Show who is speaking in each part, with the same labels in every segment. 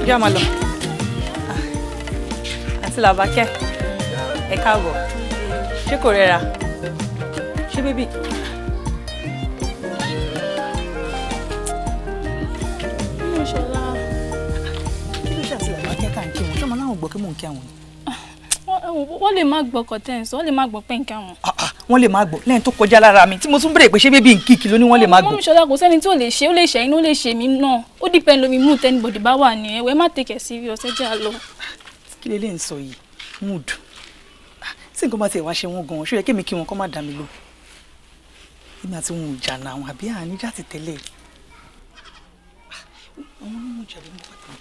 Speaker 1: Jẹ́ máa lọ. Àǹtí Làbákẹ́, ẹ káàbọ̀. Ṣé kò rẹra? Ṣé bébì?
Speaker 2: Ṣọlá.
Speaker 1: Kí ló ṣe àti Làbákẹ́ ká ń kí wọn? Ṣé ọmọ náà gbọ́ kí mò ń kí àwọn?
Speaker 2: Wọ́n lè má gbọ́ kọ̀tẹ́ǹsì, wọ́n lè má gbọ́ pẹ́ǹkì àwọn.
Speaker 1: Wọ́n lè má gbọ́ lẹ́yìn tó kọjá lára mi tí mo tún béèrè pé ṣé bébì ń kí ló ní wọ́n lè má gbọ́.
Speaker 2: Mọ́mí Ṣọlá kò sẹ́ni tí ò lè ṣe, ó lè ṣe inú ó lè ṣe mí náà. Ó depend lórí mood anybody bá wà ní ẹ̀wẹ̀ má take it serious ẹ jẹ́ á lọ.
Speaker 1: Kí lè lè ń sọ yìí? Mood. Tí nǹkan bá ti wá ṣe wọ́n gan-an, ṣó yẹ kémi kí wọn kọ́ má dá mi lò. Èmi àti wọn ò jà náà àwọn àbí àníjà ti tẹ́lẹ̀. Àwọn ọmọ ìjà ló ń bọ̀ tán.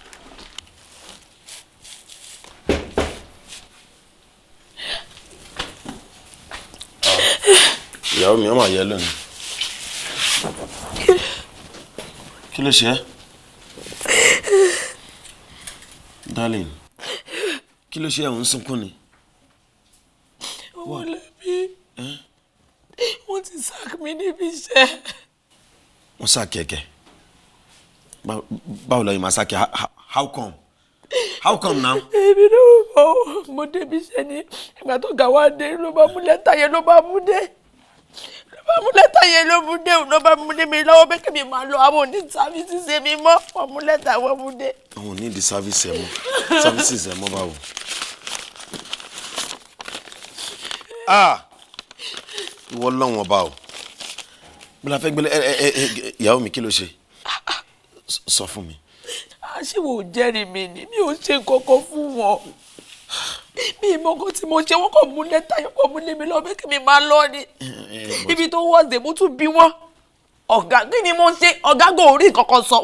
Speaker 3: Ìyàwó mi ọmọ àyẹ lónìí. Kí ló ṣe ẹ́? Darling, kí ló ṣe ẹ̀ ń sunkún ni?
Speaker 4: Ọmọ lẹ́bí, wọ́n ti sack mi níbi iṣẹ́.
Speaker 3: Wọ́n sack kẹ̀kẹ́. Báwo lọ yìí máa sack ẹ? How come? How come now?
Speaker 4: Èmi ló mọ̀ mo débi iṣẹ́ ni ìgbà tó ga wá dé ló bá mú lẹ́tà yẹn ló bá mú dé. Ló bá mú dé mi lọ́wọ́ pé kí mi máa lọ àwọn òní sáfíìsì ṣe mi mọ́. Wọ́n mú lẹ́tà wọ́n mú dé.
Speaker 3: Àwọn ò ní di sáfíìsì ẹ̀ mọ́. Sáfíìsì ẹ̀ mọ́ báwo? Ìwọ lọ́wọ́n ọba o. Bí la fẹ́ gbélé ìyàwó mi kí ló ṣe? Sọ fún mi.
Speaker 4: Àṣìwò jẹ́rìí mi ni mi ò ṣe kankan fún wọn. Mi ìmọ̀ nǹkan tí mo ṣe wọ́n kàn mú lẹ́tà yẹn kàn mú lé mi lọ́wọ́ pé kí mi máa lọ ni. Ibi tó wọ́ọ̀dẹ̀ mo tún bí wọ́n. Ọ̀gá kí ni mo ṣe? Ọ̀gá gò orí kankan sọ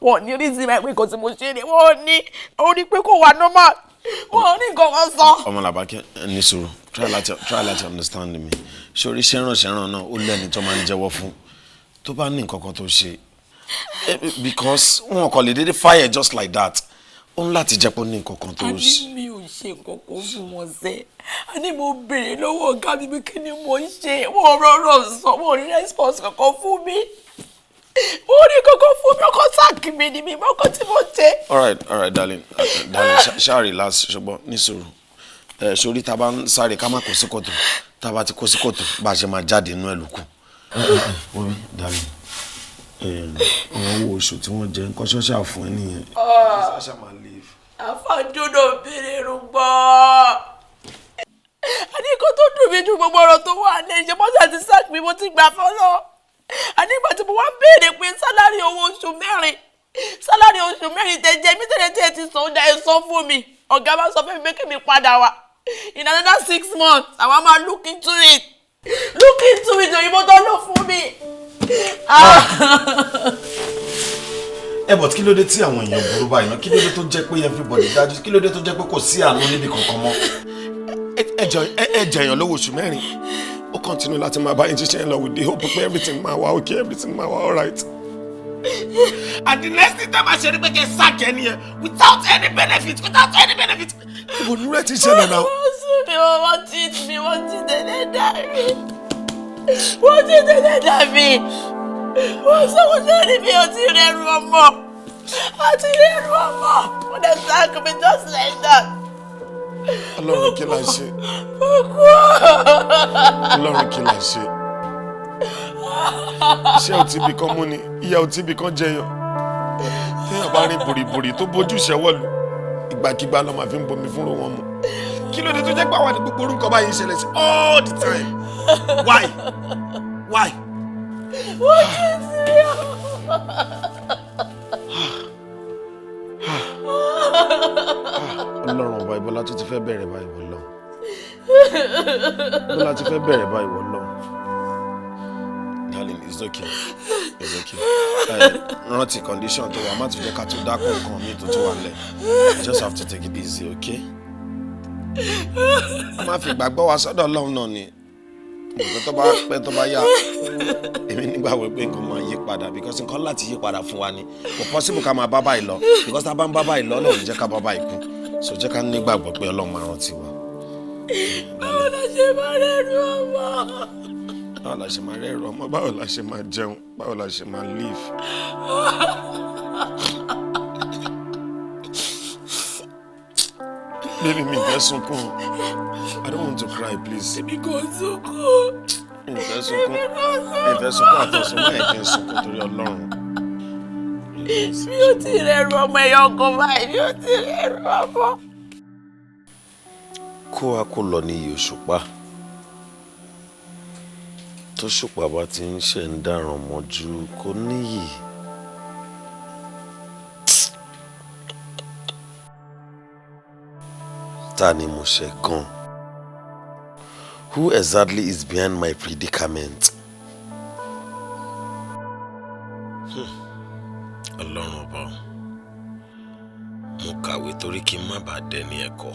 Speaker 4: wọ́n ní orí sí mi pé nǹkan tí mo ṣe ni wọ́n ní orí pé kò wà normal. Wọ́n ní kankan sọ.
Speaker 3: Ọmọ Làbákẹ́ ní sùúrù try láti understand me. Sórí ṣẹ́ràn náà ó lẹ́ni tó máa ń jẹ́wọ́ fún tó bá ní nǹkan kan tó ṣe. Because wọn kò lè dédé fire just like that. Ó ń láti jẹ́ pé ó ní nǹkan kan tó ṣe.
Speaker 4: Àní mi ò ṣe nǹkan kan fún wọn sẹ́. Àní mo béèrè lọ́wọ́ ọ̀gá mi pé kí ni mo ń ṣe. Wọ́n rọrọ̀ sọ, wọ́n rí response kankan fún mi. Wọ́n rí kankan fún mi, ọkọ̀ sáàkì mi ni mi mọ́kàn tí mo ṣe.
Speaker 3: All right, darling, ṣáà relax ṣùgbọ́n ní sùúrù. Sórí tá a bá ń sáré ká má kó sí kòtò, tá a bá ti kó sí kòtò bá a ṣe máa jáde inú ẹ̀ lókù. Wọ́n bí darling. Àwọn owó oṣù tí wọ́n jẹ nǹkan ṣọ́ṣà fún ẹ nìyẹn. Ṣáṣà máa leave.
Speaker 4: Àfàdúró béèrè rúgbọ́. Àní kó tó dùn mí ju gbogbo ọ̀rọ̀ tó wà ní ìṣe mọ́tò àti sack mi mo ti gbà fọ́lọ́. Àní ìgbà tí mo wá béèrè pé sálárì owó oṣù mẹ́rin tẹ jẹ́ mí tẹ́lẹ̀ ti sọ ó dá ẹ sọ fún mi. Ọ̀gá máa sọ fún mi pé kí mi padà wá. In another 6 months, àwa máa look into it. Òyìnbó tó lò fún mi.
Speaker 3: But kí ló dé tí àwọn èèyàn burú báyìí náà? Kí ló dé tó jẹ́ pé everybody dájú? Kí ló dé tó jẹ́ pé kò sí àánú níbi kankan mọ́? Ẹ jẹyàn lówó oṣù mẹ́rin. Ó continue láti máa bá ìjíṣẹ́ lọ with the hope pé everything máa wá okay, everything máa wá alright. And the next thing tá máa ṣe ni pé kẹ́ sack ẹni yẹn without any benefit. Ìwọ ni rẹ̀ ti ṣẹlẹ̀ náà.
Speaker 4: Wọ́n ti tẹ̀lé dà mí. Wọ́n sọ wọ́n sẹ́ni mi ò ti rẹ̀rù ọmọ. Wọ́n dẹ̀ sack me just like that.
Speaker 3: Ọlọ́run kí la ṣe? Ọlọ́run kí la ṣe? Iṣẹ́ ò tí bí kan mú ni, ìyà ò tí bí kan jẹyàn. Téèyàn bá rí bòrìbòrì tó bójú ìṣẹ́wọ́lù, ìgbàkigbà ló máa fi ń bomi fúnra wọn mu. Kí ló dé tó jẹ́ pé àwọn ní gbogbo orúkọ báyìí ṣẹlẹ̀ sí all the time? Why?
Speaker 4: Wọ́n ti sí ọ.
Speaker 3: Ọlọ́run ọba Ìbọ́lá tó ti fẹ́ bẹ̀rẹ̀ báyìí wọ̀ lọ. Ìbọ́lá ti fẹ́ bẹ̀rẹ̀ báyìí wọ̀ lọ. Darling, it's okay. Rántí condition tó wà má tún jẹ́ ká tó dákọ̀ nǹkan mi tó wà lẹ̀. You just have to take it easy, okay? A máa fi ìgbàgbọ́ wa sọ́dọ̀ Ọlọ́run náà ni. Nǹkan tó bá pẹ́ tó bá yá. Èmi nígbàgbọ́ pé nǹkan máa yí padà because nǹkan láti yí padà fún wa ni. Kò possible ká máa bá báyìí lọ because tá a bá ń bá báyìí lọ Ọlọ́run jẹ́ ká bá báyìí kú. So jẹ́ ká nígbàgbọ́ pé Ọlọ́run máa rántí wa.
Speaker 4: Báwo la ṣe máa rẹ́rù ọmọ?
Speaker 3: Báwo la ṣe máa rẹ́rù ọmọ? Báwo la ṣe máa jẹun? Báwo la ṣe máa live? Baby, mi fẹ́ sunkún. I don't want to cry, please.
Speaker 4: Èmi kò sunkún.
Speaker 3: Mi fẹ́ sunkún. Mi fẹ́ sunkún àtọ̀sùn máa yẹ kí n sunkún torí Ọlọ́run.
Speaker 4: Mi ò tí rẹ̀rù ọmọ ẹ̀yọ́ ọkàn báyìí, mi ò tí rẹ̀rù ọmọ.
Speaker 3: Kó wa kó lọ ní iye òṣùpá. Tó ṣùpá bá ti ń ṣe ń dáràn mọ́jú kò níyì. Ta ni mo ṣe gan? Who exactly is behind my predicament? Ọlọ́run ọba, mo kàwé torí kí n má bàa dẹni ẹ̀kọ́.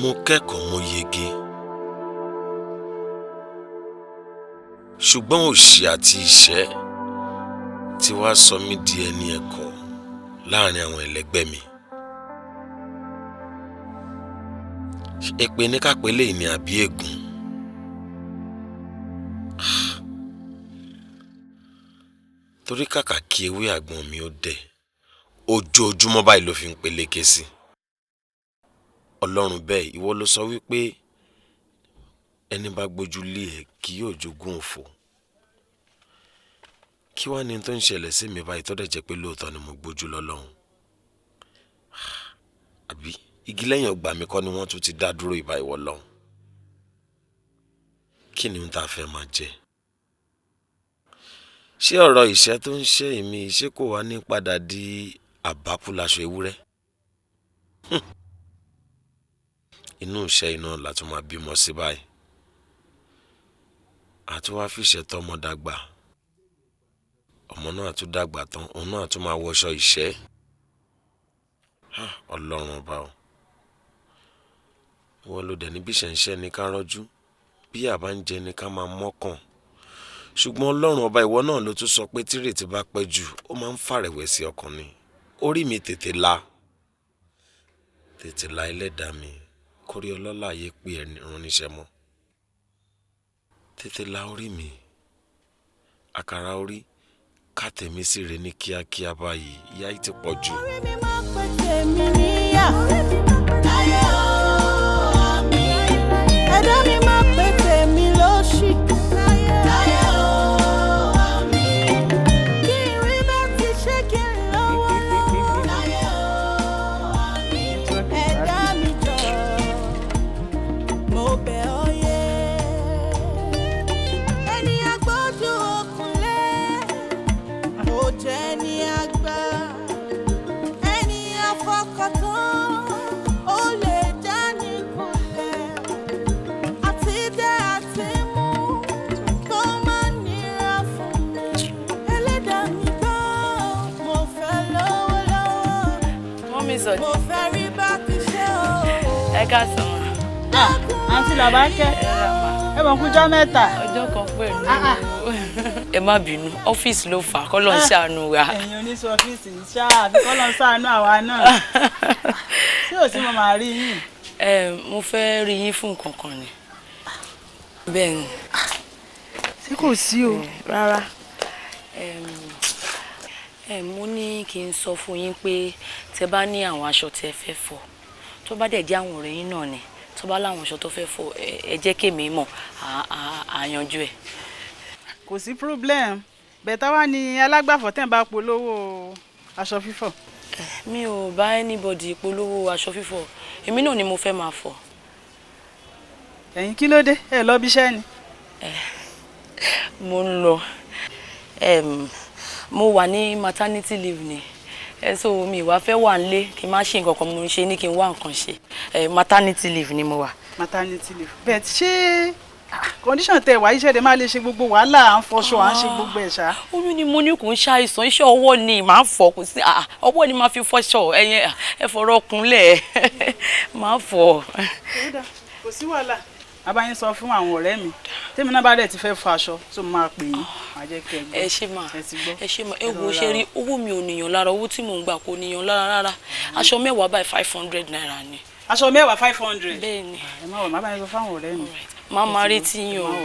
Speaker 3: Mo kẹ́kọ̀ọ́ mo yege. Ṣùgbọ́n òṣì àti ìṣẹ́ ti wá sọ mí di ẹni ẹ̀kọ́ láàrin àwọn ẹlẹgbẹ́ mi. Èpè ní kápẹ́lẹ́ ìní àbí ègún. Torí kàkà kí ewé àgbọn mi ó dẹ̀, ojoojúmọ́ báyìí ló fi ń peléke sí. Ọlọ́run bẹ́ẹ̀, ìwọ ló sọ wípé ẹni bá gbójú lé ẹ kì yóò jogún òfò. Kí wá ní tó ń ṣẹlẹ̀ sí mi báyìí tó dẹ̀ jẹ́ pé lóòótọ́ ni mo gbójú lọ́lọ́run? Àbí igi lẹ́yìn ọgbà mi kọ́ ni wọ́n tún ti dá dúró ìbá ìwọ lọ́hùn? Kí ni ohun tá a fẹ́ máa jẹ? Ṣé ọ̀rọ̀ ìṣẹ́ tó ń ṣe èmi ṣé kò wá ní padà di àbákú láṣọ ewúrẹ́? Inú ìṣẹ́ iná la tún máa bímọ sí báyìí. Àti wá fìṣẹ́ tọ́mọ dàgbà. Ọmọ náà tún dàgbà tán, òun náà tún máa wọṣọ ìṣẹ́. Ọlọ́run ọba o. Wọ́n ló dẹ̀ ní bí ṣẹ̀ńṣẹ́ ni ká rọ́jú, bí àbá ń jẹ ni ká máa mọ́kàn. Ṣùgbọ́n Ọlọ́run ọba ìwọ náà ló tún sọ pé tírètí bá pẹ́ jù ó máa ń fàrẹ̀wẹ̀sì ọkàn ni. Orí mi tètè la ẹlẹ́dàá mi kórí ọlọ́lá ayé pé ẹni rán níṣẹ́ mọ́. Tètè la orí mi, àkàrà orí ká tèmi sí re ní kíákíá báyìí, ìyà yìí ti pọ̀ jù.
Speaker 5: Orí mi máa pè tèmi níyà. Láyé o, àmì. Ẹ̀dá mi máa pè tèmi lóṣì. Láyé o, àmì. Kí n rí bá ti ṣe kí n lọ́wọ́ lọ́wọ́. Láyé o, àmì. Ẹ̀dá mi jọ, mo bẹ̀ ọ́ yé. Ẹni agbójú òkúnlé, ó jẹ́ ní àgbà. Ẹni afọkàntán, ó lè já ní kulẹ̀. Àti dé àti mú, kó má nira fún mi. Ẹlẹ́dàá mi gbọ́, mo fẹ́ lọ́wọ́ lọ́wọ́.
Speaker 2: Mọ́mí sọ̀dí.
Speaker 5: Mo fẹ́ rí bá ti ṣe o.
Speaker 2: Ẹ ká sàn.
Speaker 1: àǹtí Làbákẹ́ ẹ mọ̀ kújọ́ mẹ́ta.
Speaker 2: Ọjọ́ kan pẹ̀lú. Ẹ má bínú, ọ́fíìsì ló fà á, kọ́lọ́ ń ṣàánú wa.
Speaker 1: Ẹ̀yin oníṣẹ́ ọ́fíìsì ṣáà àbí kọ́ lọ ń ṣàánú àwa náà. Ṣé ò sí mo máa rí yín?
Speaker 2: Mo fẹ́ rí yín fún nǹkan kan ni. Bẹ́ẹ̀ ni.
Speaker 1: Ṣé kò sí o?
Speaker 2: Rárá. Mo ní kí n sọ fún yín pé tẹ bá ní àwọn aṣọ tẹ fẹ́ fọ̀, tó bá dẹ̀ jẹ́ àwọn ọ̀rẹ́ yín náà ni, tó bá láwọn aṣọ tó fẹ́ fọ̀, ẹ jẹ́ kémi mọ̀, à yanjú ẹ̀.
Speaker 1: Kò sí problem. Bẹ̀tà wá ní alágbàfọ̀ tẹ̀ ń bá polówó aṣọ fífọ̀.
Speaker 2: Mi ò bá anybody polówó aṣọ fífọ̀, èmi náà ni mo fẹ́ máa fọ̀.
Speaker 1: Ẹ̀yin kí ló dé? Ẹ lọ bí iṣẹ́ ni?
Speaker 2: Mo ń lọ. Mo wà ní maternity leave ni. So mi wá fẹ́ wà nílé kí n má ṣe nǹkan kan, mo ṣe ní kí n wá nǹkan ṣe. Maternity leave ni mo wà.
Speaker 1: Maternity leave. Bẹ́ẹ̀ ṣé condition tẹ wá iṣẹ́ rẹ̀ máa lè ṣe gbogbo wàhálà à ń fọṣọ à ń ṣe gbogbo ẹ̀ ṣá.
Speaker 2: Oyún ni mo ní kò ń ṣàìsàn, iṣẹ́ ọwọ́ ni màá fọ̀, kò sí ọwọ́ ni màá fi fọṣọ, ẹ fọ̀rọ̀ ọkùnlẹ̀ màá fọ̀.
Speaker 1: Kò sí wàhálà. Abáyín sọ fún àwọn ọ̀rẹ́ mi tèmi náà bá dẹ̀ ti fẹ́ fọ aṣọ tó máa pè yín máa jẹ́ kẹ́ gbọ́.
Speaker 2: Ẹ ṣé mà ẹ wo ṣe rí owó mi ò níyàn lára, owó tí mò ń gbà kò níyàn lára rárá. Aṣọ mẹ́wàá báyìí 500 naira ni.
Speaker 1: Aṣọ mẹ́wàá 500.
Speaker 2: Bẹ́ẹ̀ ni.
Speaker 1: Ẹ má wọ̀ má bá yín sọ fáwọn ọ̀rẹ́ mi.
Speaker 2: Màmá retí yín o.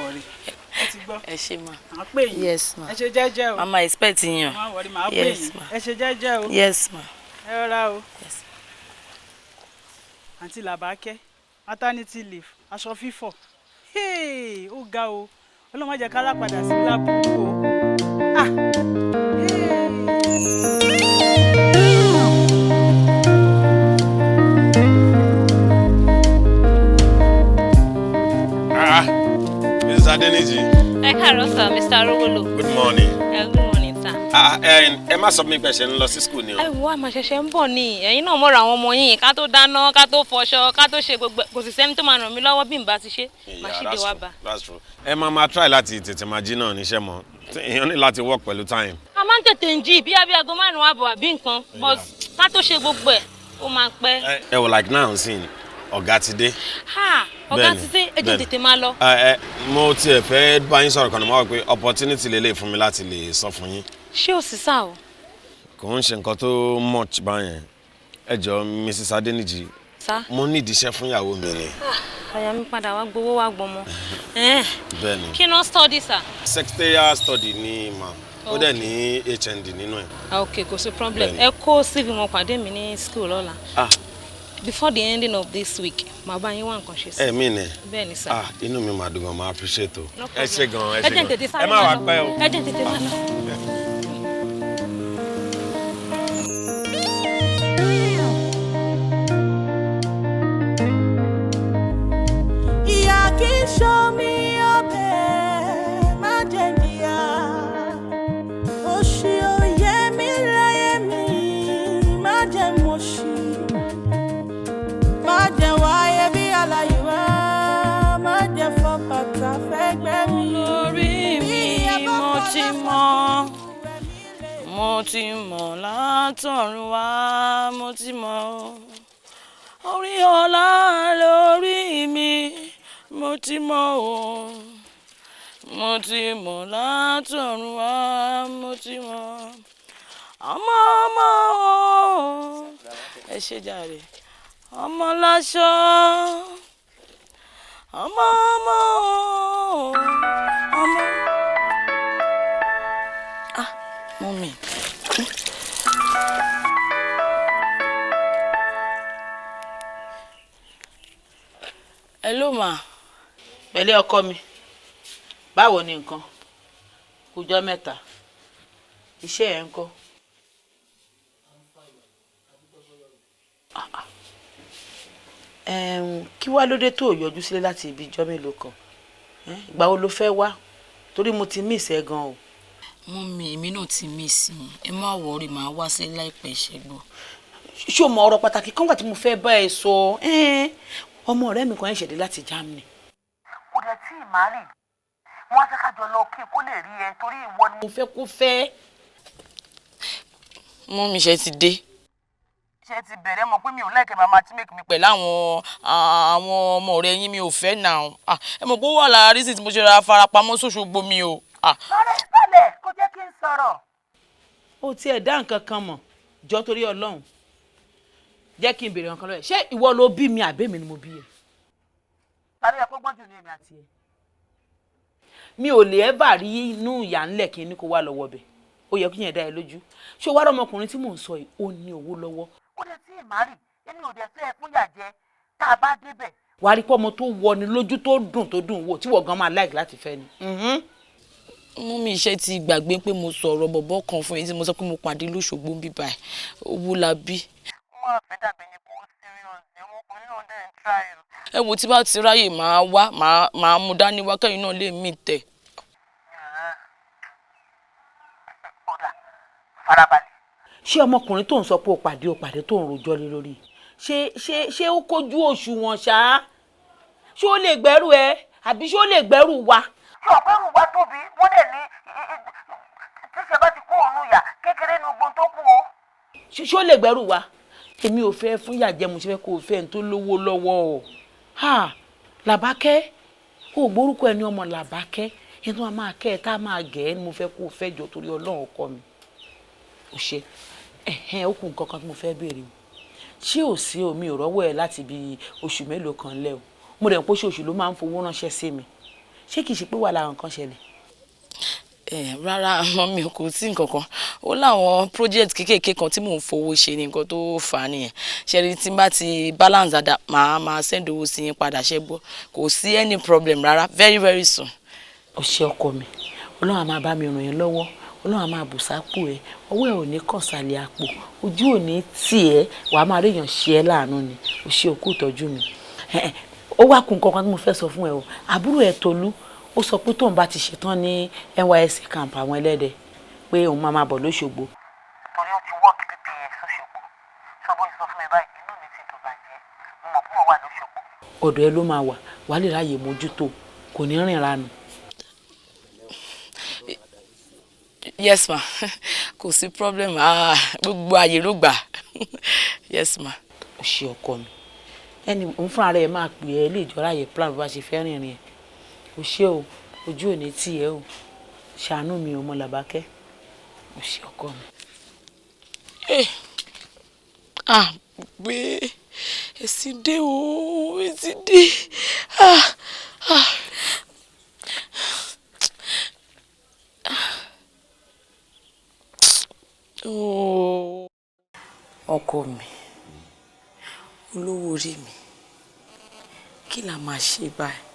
Speaker 1: Ẹ ti gbọ́.
Speaker 2: Ẹ ṣé mà.
Speaker 1: Màá pè yín.
Speaker 2: Yes ma.
Speaker 1: Ẹ ṣe jẹ́jẹ́ o.
Speaker 2: Màmá expect yín o.
Speaker 1: Má wọrí màá pè yín. Ẹ ṣe jẹ́jẹ́ o.
Speaker 2: Yes ma.
Speaker 1: Ẹ rọra o.
Speaker 6: àǹtí Làbákẹ́ maternity leave aṣọ fífọ̀ ó ga o ọlọ́run má jẹ́ ká lápadà sí lábúrú o.
Speaker 3: Mrs. Adeniji.
Speaker 7: Ẹ káàárọ̀ sir, Mr. Arówólò.
Speaker 3: Good morning.
Speaker 7: Good morning sir.
Speaker 3: Ẹ má sọ mi pé ṣe ń lọ sí school ni o.
Speaker 7: Ẹ wo àmà ṣẹ̀ṣẹ̀ ń bọ̀ ni ẹ̀yin náà mọ̀ra àwọn ọmọ yín ká tó dáná ká tó fọṣọ ká tó ṣe gbogbo kò sì sẹ́ni tó máa ràn mí lọ́wọ́ bí n bá ti ṣe máa ṣíde wá bá.
Speaker 3: That's true. Ẹ máa try láti tètè máa jí náà níṣẹ́ mọ́ èèyàn ní láti work pẹ̀lú time.
Speaker 7: A máa ń tètè ń jí bí abí aago 5 àbọ̀ àbí nǹkan but ká tó ṣe gbogbo ẹ̀ ó máa pẹ́.
Speaker 3: Ẹ wò like now sin ọ̀gá ti dé.
Speaker 7: Ọ̀gá ti dé ẹ jẹ́ tètè máa lọ.
Speaker 3: Mo tiẹ̀ fẹ́ bá yín sọ̀rọ̀ kan ní mo wá pé opportunity lélẹ̀ fún mi láti lè sọ fún yín.
Speaker 7: Ṣé o sì sá o?
Speaker 3: Kò ń ṣe nǹkan tó much báyẹn. Ẹ jọ̀ọ́ Mrs. Adeniji.
Speaker 7: Sá.
Speaker 3: Mo ní ìdíṣẹ́ fún ìyàwó mi ni.
Speaker 7: Àyà mi padà wá gbowó wá gbọmọ.
Speaker 3: Bẹ́ẹ̀ni.
Speaker 7: Kí ló study sir?
Speaker 3: Secretarial study ni ma. Ó dẹ̀ ní HND nínú ẹ̀.
Speaker 7: Okay, kò sí problem. Ẹ kó CV wọn pàdé mi ní school lọ́la. Before the ending of this week, màá bá yín wá nǹkan ṣe sí.
Speaker 3: Mí ni.
Speaker 7: Bẹ́ẹ̀ni sir.
Speaker 3: Inú mi máa dùn gan, máa appreciate o.
Speaker 7: No
Speaker 3: Ẹ ṣé gan, ẹ ṣé gan.
Speaker 7: Ẹ jẹ́ tètè sáré
Speaker 3: ẹ má wá pẹ́ o.
Speaker 7: Ẹ jẹ́ tètè máa lọ.
Speaker 5: Ìyá kì í ṣomi ọbẹ̀ má jẹ níyà. Òṣì òye mi láyé mi má jẹ mọ̀ṣì. Má jẹ wáyé bí aláìwá má jẹ fọ́ bàtà fẹ́gbẹ́ mi.
Speaker 2: Lórí mi mo ti mọ̀ látọ̀run wá mo ti mọ̀ orí ọlá lórí mi mo ti mọ̀ o mo ti mọ̀ látọ̀run wá mo ti mọ̀ ọmọ o ẹ ṣé jàre ọmọ láṣọ ọmọ o ọmọ. Mọ́mì. Hello ma.
Speaker 8: Pẹ̀lẹ́ ọkọ mi. Báwo ni nǹkan? Ọjọ́ mẹ́ta. Iṣẹ́ ẹ̀ ń kọ́. Kí wá ló dé tó yọjú sílé láti ibi ijọ́ mélòó kan? Ìgbà wo ló fẹ́ wá? Torí mo ti miss ẹ gan o.
Speaker 2: Mọ́mì, èmi náà ti miss yín. Ẹ má worry, màá wá sí láìpẹ́ ìṣẹ́gbọ́.
Speaker 8: Ṣé o mọ ọ̀rọ̀ pàtàkì kan wà tí mo fẹ́ bá ẹ sọ? Ọmọ ọ̀rẹ́ mi kan ẹ̀ ṣẹ̀dé láti Germany.
Speaker 9: Kò dẹ̀ tí ì máa rì. Wọ́n fẹ́ ká jọ lọ kí kó lè rí ẹ torí ìwọ ni
Speaker 8: mo fẹ́ kó fẹ́.
Speaker 2: Mọ́mì ṣe ti dé.
Speaker 9: Ṣé ti bẹ̀rẹ̀ mọ̀ pé mi ò láìkẹ́ màmá tí mèkì mi
Speaker 2: Pẹ̀lú àwọn ọmọ ọ̀rẹ́ yín mi ò fẹ́ náà. Ẹ mọ̀ pé ó wà lára rísì tí mo ṣe ra farapamọ́ s'Óṣogbo mi o.
Speaker 9: lọ́rẹ́ ìsàlẹ̀ kó jẹ́ kí n sọ̀rọ̀.
Speaker 8: Ó tiẹ̀ dá nǹkan kan mọ̀ jọ torí Ọlọ́run. Jẹ́ kí n béèrè nǹkan lọ́wọ́ ẹ̀. Ṣé ìwọ ló bí mi àbẹ́mi ni mo bí ẹ?
Speaker 9: Tàbí ẹ kó gbọ́n jù ní èmi àti ẹ.
Speaker 8: Mi ò lè ẹ́bà rí inú ìyá ńlẹ̀ kí n ní kó wá lọ́wọ́ bẹ̀. Ó yẹ kí yẹn dá ẹ lójú. Ṣé o wá rọ ọmọkùnrin tí mò ń sọ yìí ó ní owó lọ́wọ́?
Speaker 9: Kò dẹ̀ tí ì máa rì. Èmi ò dẹ̀ fẹ́ ẹ fún yà jẹ tá a bá débẹ̀.
Speaker 8: Wàá rí pé ọmọ tó wọ ni lójú tó dùn wò tí wọ́n gan máa like láti fẹ́ ni.
Speaker 2: Mọ́mì ṣe ti gbàgbé pé mo sọ̀rọ̀ bọ̀bọ̀ kan fún yín tí mo sọ pé mo pàdé l'Óṣogbo ń bí báyìí. Owó la bí.
Speaker 9: Wọ́n á fẹ́ dàbí ní kó serious ní ọmọkùnrin náà dẹ̀ ń try.
Speaker 2: Ẹ wo tí bá ti ráyè máa wá máa mú dání wá kẹ́yìn náà lè mí tẹ̀.
Speaker 9: Ọ̀dà farabalẹ̀.
Speaker 8: Ṣé ọmọkùnrin tó ń sọ pé o pàdé tó ń rojọ́ lé lórí? Ṣé ó kójú òṣùwọ̀n ṣá? Ṣé ó lè gbẹ́rù ẹ àbí ṣé ó lè gbẹ́rù wa?
Speaker 9: Ṣé ọ̀pẹ́rù wa tóbi? Wọ́n dẹ̀ ní tíṣe bá ti kó òun yà kékeré ní ogun tó kù o.
Speaker 8: Ṣé ó lè gbẹ́rù wa? Èmi ò fẹ́ fún yàjẹ́ mo ṣe fẹ́ kó o fẹ́ ẹni tó lówó lọ́wọ́ o. Làbákẹ́ o gbórúkọ ẹni ọmọ Làbákẹ́ ẹni tó máa kẹ́ ẹ tá máa gẹ̀ ẹ́ ni mo fẹ́ kó o fẹ́ jọ torí Ọlọ́run ọkọ mi. Ó ṣe ó kù nǹkan kan tí mo fẹ́ béèrè o. Ṣé ò sí omi ò rọ́wọ́ ẹ láti bí oṣù mélòó kan lẹ́ o? Mo rẹ̀ pé oṣooṣù ló máa ń fowó ránṣẹ́ sí mi. Ṣé kìí ṣe pé wà láwọn nǹkan ṣẹlẹ̀?
Speaker 2: Rárá mọ́mí kò sí nǹkan kan ó láwọn project kéékèèké kan tí mò ń fowó ṣe ní nǹkan tó fà á nìyẹn ṣẹ́rí tí n bá ti balance dada máa send owó sí yín padà ṣe gbọ́ kò sí any problem rárá very very soon.
Speaker 8: ó ṣe ọkọ mi Ọlọ́run á máa bá mi ràn yín lọ́wọ́ Ọlọ́run á máa bù sápò ẹ ọwọ́ ẹ ò ní kàn sàlẹ̀ àpò ojú ò ní tì ẹ́ wàá máa réèyàn ṣe ẹ́ láàánú ni ó ṣe òkú ìtọ́jú mi ó wá kun kankan tí mo fẹ́ sọ fún ẹ o àbúrò ẹ Tolú ó sọ pé tóun bá ti ṣetán ní NYSC camp àwọn ẹlẹ́dẹ̀ pé òun máa bọ̀ lóṣogbo.
Speaker 9: torí ó ti wọ́ọ̀kì pps Òṣogbo sọ bó ṣe sọ fún mi báyìí inú mi ti dùn bàjẹ́ mo mọ̀ pé mo wà lóṣogbo.
Speaker 8: ọ̀dọ̀ ẹ ló máa wà wàá lè ráàyè mójútó kò ní rìn ranù.
Speaker 2: Yes ma kò sí problem gbogbo àyè ló gbà yes ma.
Speaker 8: ó ṣe ọkọ mi ẹni òun fúnra rẹ̀ máa pè é lè jọra yẹ plan bá ṣe fẹ́ rìnrìn ẹ̀ ó ṣe o ojú ò ní tì ẹ́ o ṣàánú mi ọmọ Làbákẹ́ ó ṣe ọkọ mi.
Speaker 2: gbé èsì dé o èsì dé ọkọ mi olówó orí mi kí la máa ṣe báyìí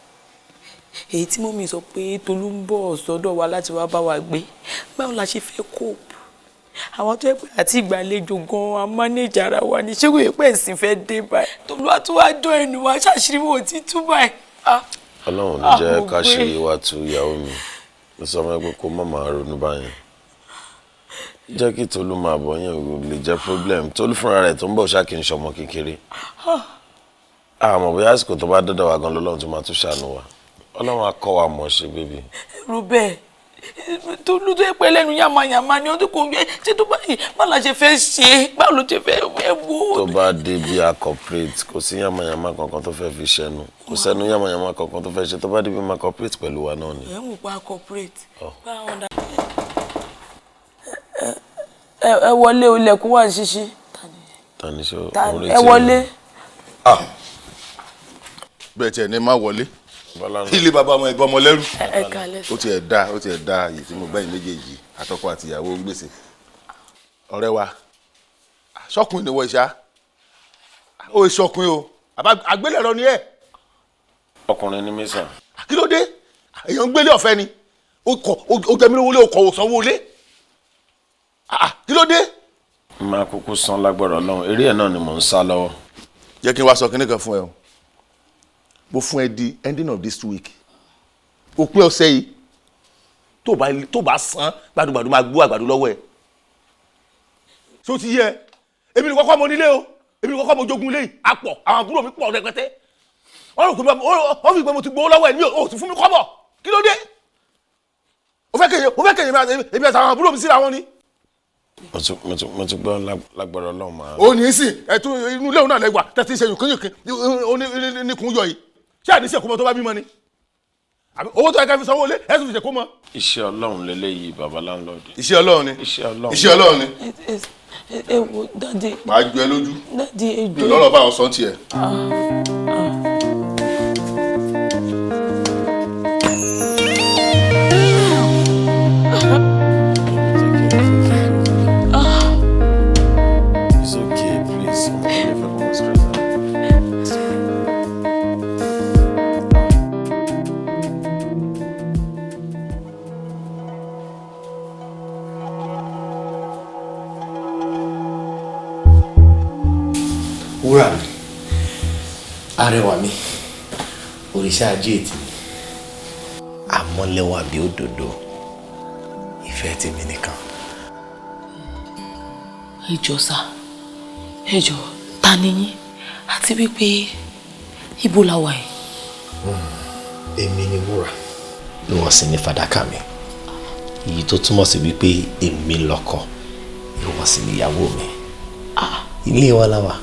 Speaker 2: èyí tí mọ́mí sọ pé Tolú ń bọ̀ sọ́dọ̀ wa láti wá bá wa gbé báwo la ṣe fẹ́ cope àwọn tó yẹ pé àti ìgbàlejò gan-an a manage ara wa ní ṣé kò yẹ pé ẹ̀sìn fẹ́ dé báyìí Tolú àtúwájọ ẹnu wa ṣàṣírí wò tí tú báyìí.
Speaker 3: Ọlọ́run ló jẹ́ ká ṣe wá tu ìyàwó mi ló sọ fún mi pé kó má máa ronú báyìí jẹ́ kí Tolú máa bọ̀ yẹn ò lè jẹ́ problem Tolú fúnra rẹ̀ tó ń bọ̀ ṣáà kì í ṣọmọ kékeré àmọ́ bóyá àsìkò tó bá dọ́dọ̀ wa gan lọ́lọ́run tó máa tún ṣàánú wa Ọlọ́run á kọ́ wa mọ̀ ṣe bébí.
Speaker 2: ẹrù bẹ́ẹ̀ Tolú tó yẹ pé lẹ́nu yàmàyàmà ni ọdún kò ń gbé ṣé tó báyìí báwo la ṣe fẹ́ ṣe báwo ló ṣe fẹ́ wo.
Speaker 3: tó bá dé bí a corporate kò sí yàmàyàmà kankan tó fẹ́ fi ṣẹnu kò sẹ́nu yàmàyàmà kankan tó fẹ́ ṣe tó bá dé bí ma corporate pẹ̀lú wa náà ni.
Speaker 2: ẹ̀ ń wò pa corporate. ẹ wọlé o ilẹ̀kùn wà ṣíṣí.
Speaker 3: tani ṣe
Speaker 2: ẹ wọlé.
Speaker 10: bẹ́ẹ̀ tiẹ̀ ní má wọlé ilé bàbá ọmọ ẹ̀gbọ́n ọmọ lẹ́rù
Speaker 2: ẹ kalẹ̀ sí.
Speaker 10: ó tiẹ̀ dá èyí tí mo bẹ́yìn méjèèjì àtọkọ àti ìyàwó ń gbèsè ọ̀rẹ́ wa ṣọkùnrin ni wọ ìṣá ó ṣọkùnrin o àgbélẹ̀rọ ni ẹ̀.
Speaker 3: ọkùnrin ni mí sàn.
Speaker 10: kí ló dé èèyàn ń gbélé ọ̀fẹ́ ni ó jẹ́ mi lówó lé ọkọ̀ òsanwó lé kí ló dé.
Speaker 3: máa kúkú san lágbára Ọlọ́run eré ẹ̀ náà ni mò ń sá lọ́wọ́.
Speaker 10: jẹ́ kí n wá sọ kinní kan fún ẹ o mo fún ẹ di ending of this week òpin ọ̀sẹ̀ yìí tó bá san gbàdúgbàdú máa gbó àgbàdo lọ́wọ́ ẹ̀ tó ti yẹ èmi ní kọ́kọ́ mo nílé o èmi ní kọ́kọ́ mo jogún lé àpọ̀ àwọn àbúrò mi pọ̀ rẹpẹtẹ wọ́n fi pé mo ti gbowó lọ́wọ́ ẹ̀ ní o ti fún mi kọ́bọ̀ kí ló dé o fẹ́ kẹ̀yìn èmi àtàwọn àbúrò mi síra wọn ni.
Speaker 3: mo ti gbọ́ lágbára Ọlọ́run máa.
Speaker 10: ó ní í sìn ẹ̀tún inú ilé òun náà lẹ́gbàá tẹ́tí ṣe yùnkínyùnkín oníkun yọ yìí ṣé àdíṣe kó mọ tó bá bímọ ni owó tó yẹ ká fi sanwó lé ẹ̀sùn ìṣe kó mọ.
Speaker 3: iṣẹ́ Ọlọ́run lélẹ́yìí baba láńlọ́ọ̀dù.
Speaker 10: iṣẹ́ Ọlọ́run ni iṣẹ́ Ọlọ́run ni.
Speaker 2: ẹ wo dadi.
Speaker 10: màá ju ẹ lójú.
Speaker 2: dadi ẹ jọ.
Speaker 10: mi ò lọ́rọ̀ bá àwọn sọ́ọ́ tiẹ̀.
Speaker 11: wúrà mi arẹwà mi òrìṣà ajé ètì mi àmọ́lẹ́wà bí òdòdó ìfẹ́ tèmi nìkan.
Speaker 2: ẹ jọ̀ọ́ sà ẹ jọ̀ọ́ ta ni yín àti wípé ibo la wà yìí.
Speaker 11: èmi ni wúrà ni wọ́n sì ní fàdákà mi èyí tó túmọ̀ sí wípé èmi lọ́kọ ìwọ sì ni ìyàwó mi ilé wa la wà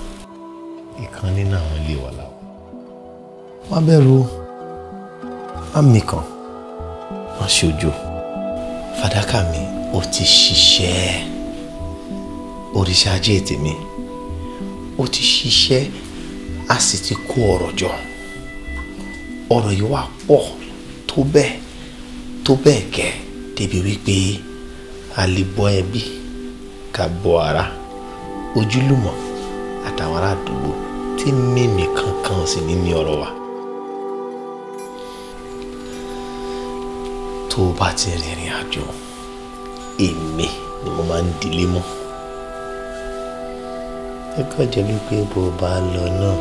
Speaker 11: ìkan nínú àwọn ilé wa la wà. má bẹ̀rù má mikàn má ṣojo fàdákà mi ó ti ṣiṣẹ́ òrìṣà ajé tèmi ó ti ṣiṣẹ́ a sì ti kó ọ̀rọ̀ jọ ọ̀rọ̀ yìí wà pọ̀ tó bẹ́ẹ̀ gẹ́ débi wípé a lè bọ́ ẹbí ká bọ́ ara ojúlùmọ̀ àtàwọn ará àdúgbò tí mímì kankan sì ní ọ̀rọ̀ wa. tó o bá ti rìnrìn àjò èmi ni mo máa ń dilé mọ́. ẹ kàn jẹ́ wípé bó o bá lọ náà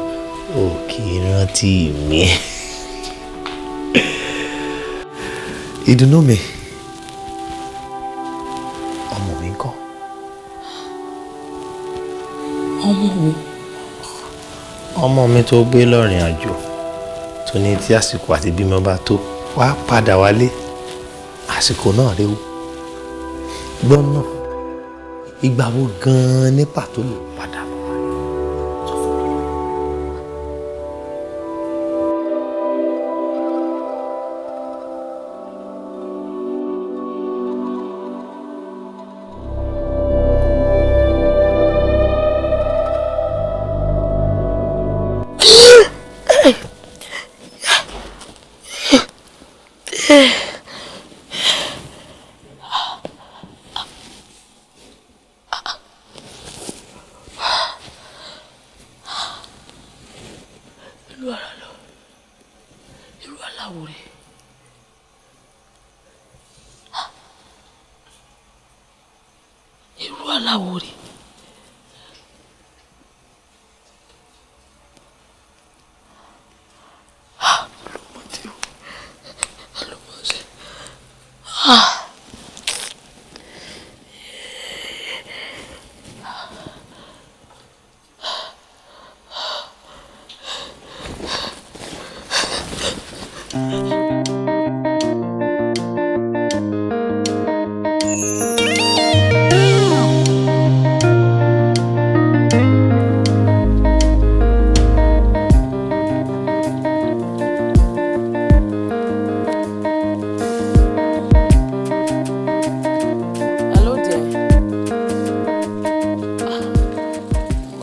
Speaker 11: ò kì í rántí mi. ìdùnnú mi ọmọ mi ńkọ́.
Speaker 8: ọmọ mi.
Speaker 11: ọmọ mi tó gbé lọ́rìn àjò tó ní tí àsìkò àti bímọ bá tó wá padà wálé àsìkò náà réwu gbọ́n náà ìgbà wo gan-an ní pàtó ló padà bọ̀ wá.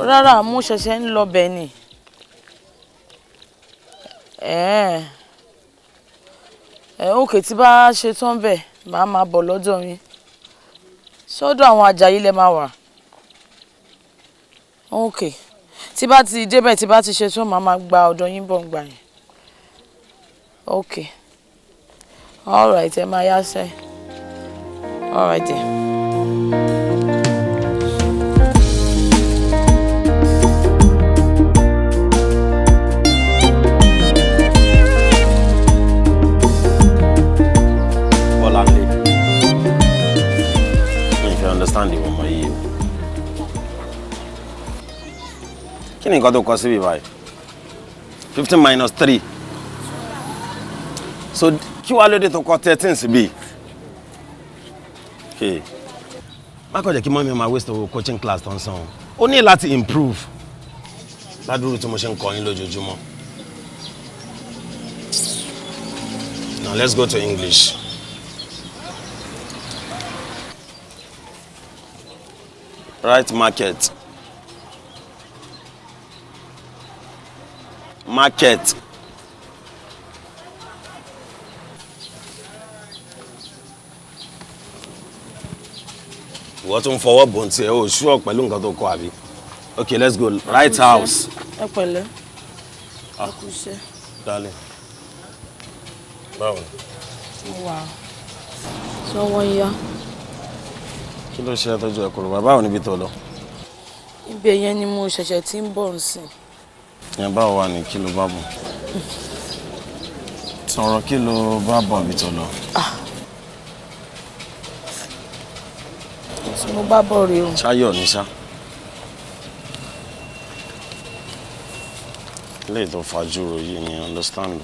Speaker 8: Rárá, mo ṣẹ̀ṣẹ̀ ń lọ bẹ̀ ni. Òkè tí bá ṣe tán bẹ̀ màá máa bọ̀ lọ́dọ̀ yín. Sọ́dọ̀ àwọn Àjàyí lẹ máa wà. Òkè tí bá ti débẹ̀ tí bá ti ṣe tán màá máa gba ọ̀dọ̀ yín bọ̀ gbà yẹn. Òkè. All right, ẹ máa yá sẹ́. All right then.
Speaker 3: Understand ìwọ̀n ọmọ yìí. Kí ni nǹkan tó kọ síbí báyìí? 15 minus 3. So kí wàá lóde tó kọ 13 síbí? Okay. Má kọ̀ jẹ́ kí mọ́mí máa waste owó coaching class tó ń san. Ó ní láti improve. Ládùúrú tí mo ṣe ń kọ́ yín lójoojúmọ́. Now let's go to English. Right market. Market. Wọ́n tún fọwọ́ bọ̀ ntí ẹ̀ o ṣúọ̀ pẹ̀lú nǹkan tó kọ àbí. Okay, let's go. Right house.
Speaker 8: Ẹ pẹ̀lẹ́. Ẹ kú iṣẹ́.
Speaker 3: Darling. Báwo ni?
Speaker 8: Mo wà. Sọ wọ́n yá.
Speaker 3: Kí ló ṣe tọ́jú ẹ̀kọ́ rẹ̀? Báwo níbi tó lọ?
Speaker 8: Ibẹ̀ yẹn ni mo ṣẹ̀ṣẹ̀ tí ń bọ̀ nsìn.
Speaker 3: Yẹn báwo wà ní kí ló bá bọ̀? Sọ̀rọ̀ kí ló bá bọ̀ níbi tó lọ?
Speaker 8: Tí mo bá bọ̀ rí o.
Speaker 3: Ṣáyọ̀ ní ṣá. Ilé tó fajúro yìí ni understand.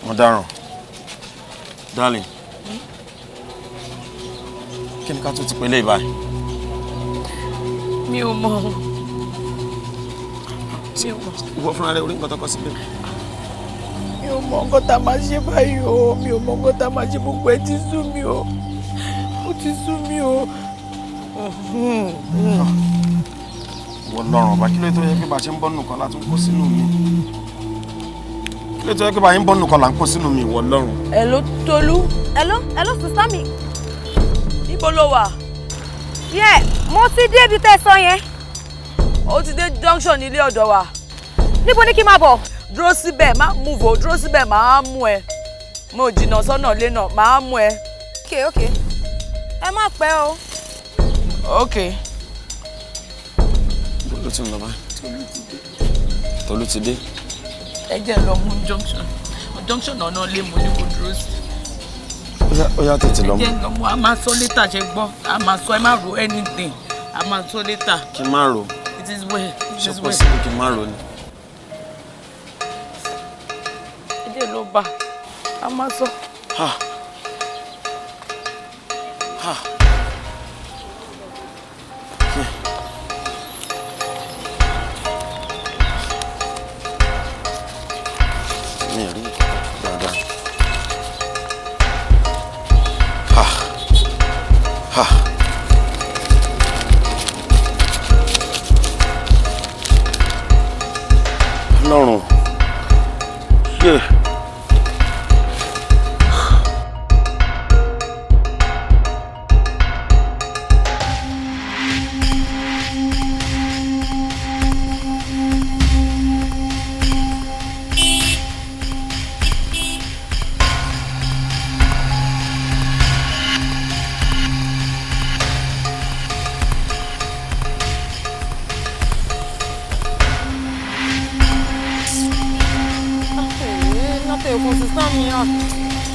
Speaker 3: Mo dáràn. Darling. Kí ni ká tó ti pè lé báyìí?
Speaker 8: Mi ò mọ̀.
Speaker 3: Ìwọ fúnra rẹ̀ orí nǹkan tó kọ síbẹ̀.
Speaker 4: mi ò mọ nǹkan tá a máa ṣe báyìí o, mi ò mọ nǹkan tá a máa ṣe, gbogbo ẹ ti sú mi o, ó ti sú mi o.
Speaker 3: Wọ́n lọ́rùn ọba kí ló tó yẹ kí bá ṣe ń bọ́ nù kan láti kó sínú mi. Kí ló tó yẹ kí bá ṣe ń bọ́ nù kan là ń kó sínú mi ìwọ lọ́rùn.
Speaker 4: Hello Tolú.
Speaker 12: Hello sister mi.
Speaker 4: Níbo ló wà?
Speaker 12: Yeah, mo ti dé ibi tẹ́ sọ yẹn.
Speaker 4: Ó ti dé junction nílé ọ̀dọ̀ wa.
Speaker 12: Níbo ni kí n máa bọ̀?
Speaker 4: Dúró síbẹ̀, má move o, dúró síbẹ̀ máa mú ẹ. Mo jìnnà sọ́nà lé náà, máa mú ẹ.
Speaker 12: Okay. Ẹ má pẹ́ o.
Speaker 4: Okay.
Speaker 3: Tolú ti ń lọ báyìí. Tolú ti dé.
Speaker 4: Ẹ jẹ́ lọ mú junction náà lé mu ní kò dúró sí.
Speaker 3: Ó yá tètè lọ mú.
Speaker 4: Ẹ jẹ́ lọ mú, a máa sọ later ṣe gbọ́, a máa sọ ẹ má ro anything, a máa sọ later.
Speaker 3: Kí n má ro.
Speaker 4: It is well.
Speaker 3: Ṣé kò sí kí n má ro ni?
Speaker 4: Ẹ jẹ́ lọ bá, a máa sọ.
Speaker 3: Mi ò rí dáadáa. Lọ́rùn. Yeah.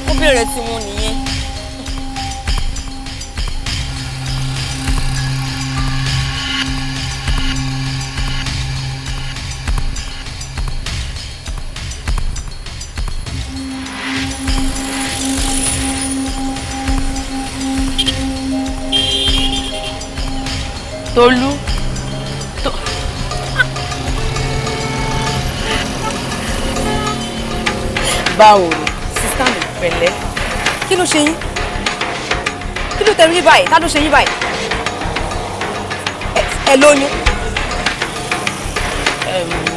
Speaker 12: Ó bẹ̀rẹ̀ tí wọn nìyẹn.
Speaker 2: Tolú. Báwo ni?
Speaker 12: Sísá mi pẹ̀lẹ́. Kí ló ṣe yín? Kí ló tẹ̀rí báyìí? Ta ló ṣe yín báyìí? Ẹ lóyún.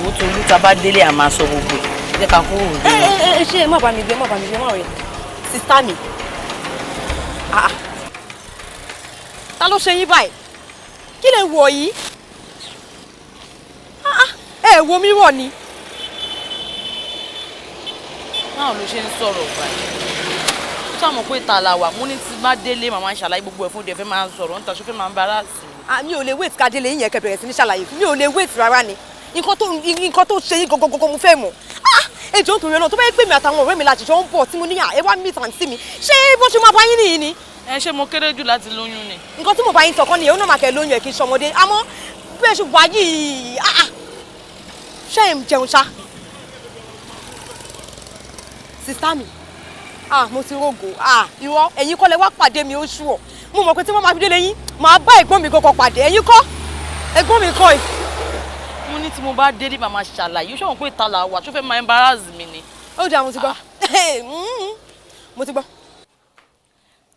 Speaker 2: Wo Tolú tá bá délé à máa sọ gbogbo ẹ̀. Jẹ́ ká kúrò níbí.
Speaker 12: Ṣé ẹ má bá mi gbé, má rẹ̀. Sísá mi. Ta ló ṣe yín báyìí? Kí lè wọ̀ yìí? Ẹ wo mi wọ̀ ni.
Speaker 2: Báwo ló ṣe ń sọ̀rọ̀ báyìí? Ó ṣàmọ̀ pé ta la wà, mo ní tí bá délé màmá ń ṣàlàyé gbogbo ẹ̀ fún ìdẹ̀fẹ́ máa ń sọ̀rọ̀ níta ṣọ́fẹ́ máa ń bára sí i.
Speaker 12: Mi ò lè wait ká délé yín yẹn kẹ́ bẹ̀rẹ̀ sí ní ṣàlàyé fún mi ò lè wait rárá ni. Nǹkan tó ṣe yín gangan mo fẹ́ mọ̀. Ejò ń torí ọ̀nà tó bá yẹ pé mi àtàwọn ọ̀rẹ́ mi láti jọ ń bọ̀ tí mo ní ẹ wá meet àǹtí mi. Ṣé bó ṣe máa bá yín nìyí ni?
Speaker 2: Ṣé mo kéré jù láti lóyún ni?
Speaker 12: Nǹkan tí mo bá yín sọ kọ́ nìyẹn, ó náà máa kẹ́ lóyún ẹ̀ kí n ṣọmọdé. Àmọ́ bí ẹ ṣe wà yìí, ṣé ẹ̀ ń jẹun ṣá? Sísá mi, mo ti rògò, ìwọ ẹ̀yin kọ́ lẹ wá pàdé mi oṣù ọ̀. Mo mọ̀ pé tí wọ́n máa fi délé yín, màá bá ẹ̀gbọ́n mi kọ́kọ́ pàdé. Ẹ̀yin kọ́, ẹ̀gbọ́n mi kọ́ ẹ̀.
Speaker 2: Mo ní tí mo bá délé màmá ṣàlàyé, ó ṣọ̀wọ́n pé ta la wà, ṣọ́fẹ́ máa embarrass mi ni.
Speaker 12: Ó dà, mo ti gbọ́. Mo ti gbọ́.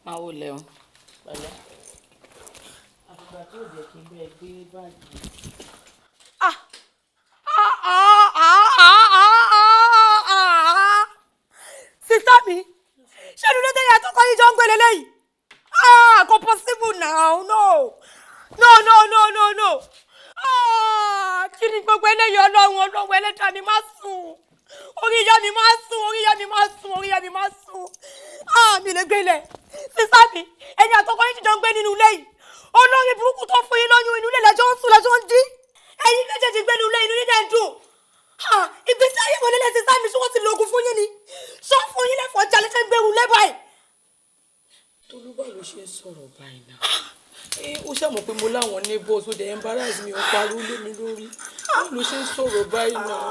Speaker 2: Máa wò lẹ́wọ̀n. Pẹ̀lẹ́. Àfìgbà tó jẹ́ kí n bẹ́ẹ̀ gbé báàgì.
Speaker 12: Sísá mi, ṣé inú létí ẹ̀yà tó kọ́ yín jọ ń gbélé lẹ́yìn? Kò possible now, no. Kí ni gbogbo eléyìí ọlọ́run ẹlẹ́dàá mi máa sùn. Orí ìyá mi máa sùn. Mi lè gbélé. Sísá mi, ẹ̀yin àtọkọ yín jọ ń gbé nínú ilé yìí. Olórí burúkú tó fún yín lóyún inú ilé lẹ́jọ́ ń sùn lẹ́jọ́ ń jí. Ẹ̀yin méjèèjì gbé nínú ilé inú yín dẹ̀ ń dùn. Ìgbésí ayé wọlé lẹ́sìn sáà mi ṣé wọ́n ti lo oògùn fún yín ni? Sọ fún yín lẹ́fọ̀ọ́ jalè ṣe ń gbẹrù lẹ́ báyìí.
Speaker 4: Tolú báwo ló ṣe ń sọ̀rọ̀ báyìí náà? Ó ṣàmọ̀ pé mo láwọn neighbors ó dẹ̀ embarrass mi ò pariwo lé mi lórí. Báwo ló ṣe ń sọ̀rọ̀ báyìí náà?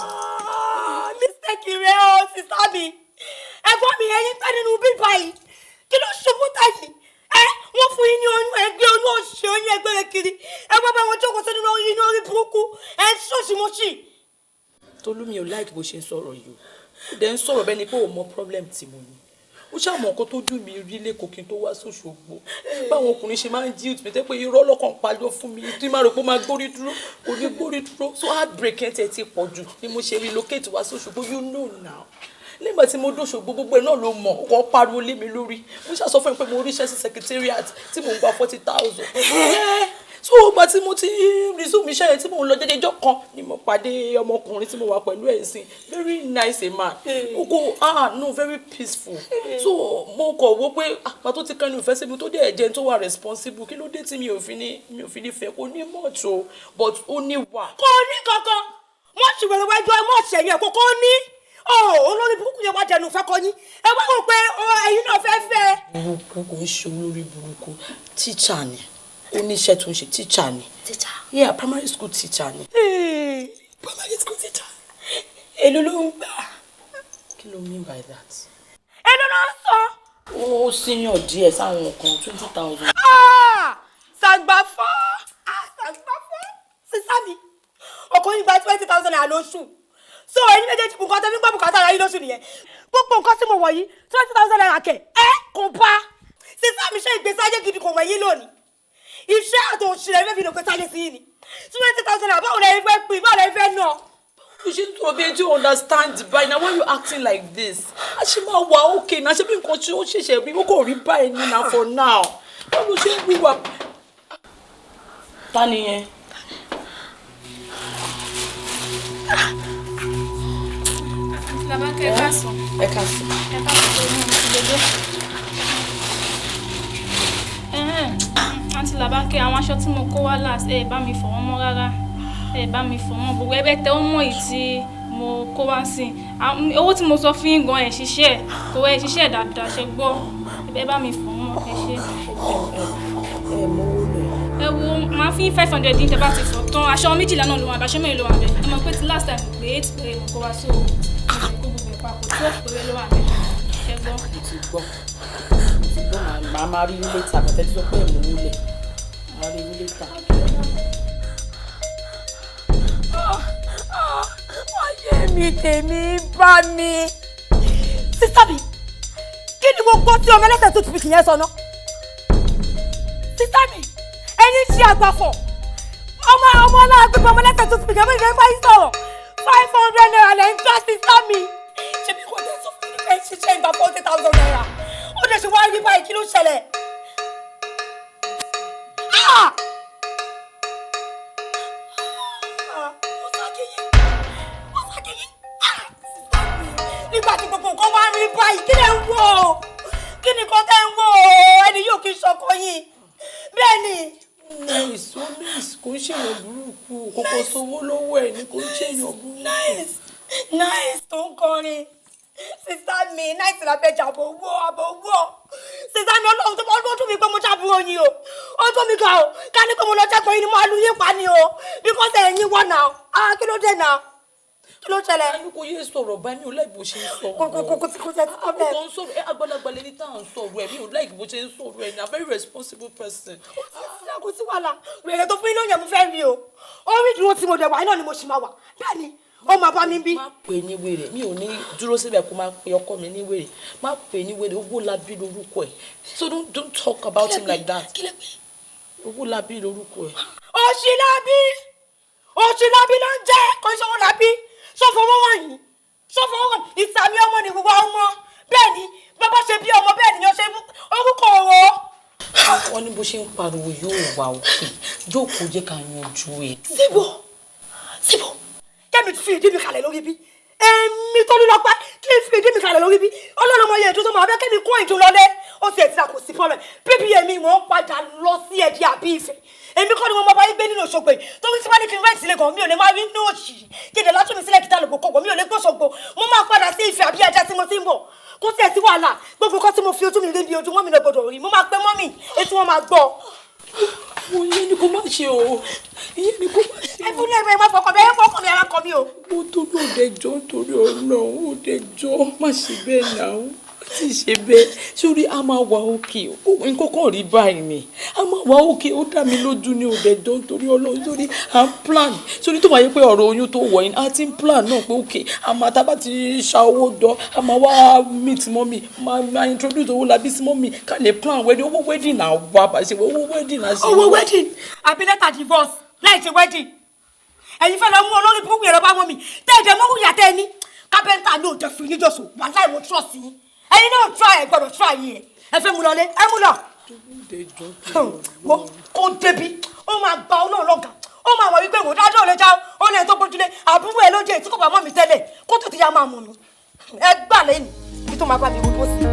Speaker 12: Mistake rẹ o, sísá mi. Ẹ̀gbọ́n mi ẹ̀yin pẹ́ nínú bíbá yìí. Kí ló ṣubú táyì? Wọ́n fún yín ní oyún ẹgbẹ́ oyún òṣì oyún ẹgbẹ́ rẹ kiri. Ẹgbẹ́ bá wọn jókòó sí nínú orí burúkú. Ṣọ́ọ̀ṣì mo ṣì.
Speaker 4: Tolú mi ò like bó ṣe ń sọ̀rọ̀ yìí o.
Speaker 8: dẹ̀ ń sọ̀rọ̀ bẹ́ẹ̀ ni pé ò mọ problem tí mo ní ó ṣàmọ̀ nǹkan tó dùn mí rí lẹ́kọ̀ọ́ kí n tó wá s'Òṣogbo báwọn ọkùnrin ṣe máa ń jí òtún mi tẹ́ pé irọ́ lọ́kàn pàjọ fún mi tí máa rò pé ó máa gbórí dúró kò ní gbórí dúró so heartbreak ẹ̀ tẹ̀ ti pọ̀ jù ni mo ṣe relocate wá s'Òṣogbo you know now nígbà tí mo dòṣogbo gbogbo ẹ̀ náà ló mọ̀ wọ́n pariwo lé mi lórí mo ṣàṣọ fún mi pé mo ríṣẹ́ sí secretariat tí mò ń gba 40,000 so ìgbà tí mo ti resume iṣẹ́ yẹn tí mò ń lọ jẹ́jẹ́jọ́ kan ni mo pàdé ọmọkùnrin tí mo wà pẹ̀lú ẹ̀ sí very nice a man ó kó no very peaceful so mo kọ̀ wó pé àpá tó ti kẹ́nu ìfẹ́ síbi tó dé ẹ̀jẹ̀ tó wà responsible kí ló dé tí mi ò fi ní fẹ́ kó ní much o but ó ní wà.
Speaker 12: kò ní kankan wọ́n ti wẹ̀rẹ̀ wájú ẹ mọ̀ ṣẹ̀yìn ẹ̀ kókó ní olórí burúkú yẹn wá jẹnu fẹ́ kọ́ yín ẹ wá wò pé ẹ̀yin náà fẹ́ fẹ́.
Speaker 8: burúkú kò ń ṣe olórí burúkú tíṣà ni oníṣẹ́ tó ń ṣe teacher ni. teacher? Yeah, primary school teacher ni. Primary school teacher. Èló ló ń gbà. Kí ló mean by that?
Speaker 12: Èló ló ń sọ.
Speaker 8: Ó senior díẹ̀ sáwọn kan 20,000.
Speaker 12: Ṣàgbàfọ́. Ṣàgbàfọ́. Sísá mi, ọkọ yín gba 20,000 naira lóṣù. So ẹ̀yin méjèèjì bùkọ́ tẹ́ fi gbọ́ bùkátà ara yín lóṣù nìyẹn. Gbogbo nǹkan tí mo wọ̀ yìí 20,000 naira kẹ̀ kò bá. Sísá mi ṣe ìgbésí ayé gidi kò wẹ̀yìn lónìí. Iṣẹ́ àti òṣìṣẹ́ ẹgbẹ́ fi lòpẹ́ sáyé sí ni 20,000 naira báwo lè fẹ́ pín báwo lè fẹ́ nà.
Speaker 8: You should be able to understand by now why you acting like this. A ṣe máa wà okay na ṣe bí nǹkan tí ó ṣẹ̀ṣẹ̀ rí ó kò rí báyìí ní na for now. Báwo ṣe ń wíwà. Ta ni yẹn?
Speaker 7: Làbákẹ́ ká sọ.
Speaker 8: Ẹ ká sọ.
Speaker 7: Ẹ ká sọ ní ìdílé. Àǹtí Làbákẹ́ àwọn aṣọ tí mo kó wá last ẹ bá mi fọ̀ wọ́n mọ́ rárá ẹ bá mi fọ̀ wọ́n gbogbo ẹbẹ tẹ ó mọ̀ èyí tí mo kó wá sí owó tí mo sọ fún yín gan ẹ ṣiṣẹ́ kò ẹ ṣiṣẹ́ dáadáa ṣe gbọ́ ẹ bá mi fọ̀ wọ́n ẹ ṣe. ẹ wo máa fi 500 dín tẹ bá ti fọ̀ tán aṣọ méjìlá náà ló wà aṣọ mẹ́rin ló wà bẹ́ẹ̀ ẹ mọ̀ pé ti last time pé 8 péré mo kó wá sí òun kó gbogbo ẹ̀ papọ̀ 12 péré ló wà bẹ́ẹ̀ ẹ gbọ́.
Speaker 8: Màá rí ilé ìta àbẹ̀tẹ́ tí ó pẹ́ mú nílẹ̀. Màá rí ilé ìta.
Speaker 12: Ayé mi tèmi bá mi. Sísá mi, kí ni mo gbọ́ tí ọmọ ẹlẹ́sẹ̀ tó tùbí kìyẹn sọ ná? Sísá mi, ẹni tí àgbàfọ̀. Ọmọ aláàgbẹ̀gbẹ̀ ọmọ ẹlẹ́sẹ̀ tó tùbí kìyẹn mọ̀ ìfẹ́ yín sọ̀rọ̀. 500 naira lẹ́ ń gbà sísá mi. Ṣé bí kò dé sọ fún mi pé ṣiṣẹ́ ìgbà 40,000 naira? Ó lè ṣe wá rí báyìí kí ló ṣẹlẹ̀? Nígbà tí gbogbo nǹkan wá rí báyìí kí lẹ ń wò ó? Kí ni nǹkan tẹ́ ń wò ó? Ẹni yóò kí n ṣọkọ yín. Bẹ́ẹ̀ ni.
Speaker 8: Nice, kò ń ṣèyàn burúkú. Kókó sówó lọ́wọ́ ẹ̀ ni kò ń ṣèyàn burúkú.
Speaker 12: Nice tó ń kọrin. Sísá mi, nice la fẹ́ jàbọ̀ owó. Sísá mi ọlọ́run tó bá dún mi pé mo jábúrò yín o. Ó dún mi gan o. Ká ní pé mo lọ jẹ́kọ̀ọ́ yín ni mo á lu yín pa ni o. Because ẹ̀yin wọ̀ náà. Kí ló dé náà? Kí ló ṣẹlẹ̀?
Speaker 8: Ayé kò yé sọ̀rọ̀ báyìí mi ò láì bó ṣe ń sọ̀rọ̀.
Speaker 12: Kò tẹ́ ti problem.
Speaker 8: Àwọn kan ń sọ̀rọ̀ àgbàlagbà lẹni tá à ń sọ̀rọ̀ ẹ̀ mi ò láì bó ṣe ń sọ̀rọ̀ ẹ̀ ní a very responsible person.
Speaker 12: Kò sí wàhálà. Wèrè tó fún yín lóyún ẹ̀ mo fẹ́ rí o. Orí ìdúró tí mo dẹ̀ wá iná ni mo ṣì máa wà. Bẹ́ẹ̀ ni ó máa bá mi bí.
Speaker 8: Má pè ní wèrè mi ò ní dúró síbẹ̀ kó máa pe ọkọ mi ní wèrè má pè ní wèrè Owólabí lórúkọ ẹ̀ so don't talk about him like that. Owólabí lórúkọ ẹ̀.
Speaker 12: Òṣìlábí ló ń jẹ́ kò ṣe Owólabí sọ́fọwọ́ wọ̀nyí ìsàmì ọmọ ni gbogbo ọmọ bẹ́ẹ̀ ni bàbá ṣe bí ọmọ bẹ́ẹ̀ ni yóò ṣe orúkọ ọ̀rọ̀.
Speaker 8: Wọ́n ní bó ṣe ń pariwo yóò wà òkè jókòó jẹ́ ká yanjú ẹ̀.
Speaker 12: síbò kẹ́mi fi ìdí mi kalẹ̀ lórí bí èmi tó lílọ́pẹ́ kí n fi ìdí mi kalẹ̀ lórí bí ọlọ́run ọmọ yẹn ètò tó máa bẹ́ kẹ́mi kó ìdún lọlé ó sì ẹ̀ ti ra kò sí fọ́ọ̀mẹ̀ bíbí èmi mò ń padà lọ sí ẹ̀dí àbí ìfẹ́ èmi kọ́ ni mo máa bá yín gbé nínú Òṣogbo yìí tó fi síwájú kí n rẹ́ẹ̀tì sílẹ̀ gan mi ò lè máa rí inú òṣì kí n lè látún mi sílẹ̀ kí tálùkù kọ̀ọ̀kan mi ò lè gbóṣogbo mo máa padà sí Ifẹ̀ àbí ẹja tí mo ti ń bọ̀ kó sí ẹ̀ sí wàhálà gbogbo kan tí mo fi ojú mi rí bí ojú mọ́mì náà gbọdọ̀ rí mo máa pẹ́ mọ́mì etí wọn máa gbọ́.
Speaker 8: mo yé ni kò má ṣe o iye ni kò má ṣe o.
Speaker 12: ẹ fún ẹgbẹ́ máa fọkàn bẹ́ẹ̀ fọkàn mi ara kan mi o.
Speaker 8: mo tó ló dẹjọ́ torí Ọlọ́run ó dẹjọ́ má ṣe bẹ́ẹ̀ náà
Speaker 4: ti ṣe bẹ́ẹ̀ sórí a máa wà òkè nǹkan kan rí báyìí ni a máa wà òkè ó dá mi lójú ní òdẹjọ́ nítorí Ọlọ́run sórí à ń plan sórí tó máa yẹ pé ọ̀rọ̀ oyún tó wọ̀ yín a ti ń plan náà pé òkè a máa tá bá ti ṣa owó dọ́ a máa wá meet mọ́mì máa introduce owó labí sí mọ́mì ká lè plan wedding owó wedding náà wá bá ṣe owó wedding náà ṣe.
Speaker 12: owó wedding àbí lẹ́tà divorce láì ṣe wedding ẹ̀yin fẹ́ lọ mú olórí burúkú yẹn lọ bá mọ́mì tẹ́ẹ̀dẹ̀ mọ́kù yàtẹ̀ ẹni kápẹ́ńtà ní òjò fún yín jọ̀sùn wà láì wọ́n trust yín ẹ̀yin náà try ẹ̀ gbọ́dọ̀ try yìí ẹ fẹ́ mú lọ lé ẹ mú lọ. kó débi ó máa gba Ọlọ́run lọ́gàá ó máa wọ̀ wípé wò dájọ́ lè já ó lẹ́yìn tó gbójúlé àbúrò ẹ̀ lóde tí kò bá mọ́ mi tẹ́lẹ̀ kó tètè yá máa mú mi ẹ gbà lẹ́yìn kí tó máa bá mi gbogbo sí.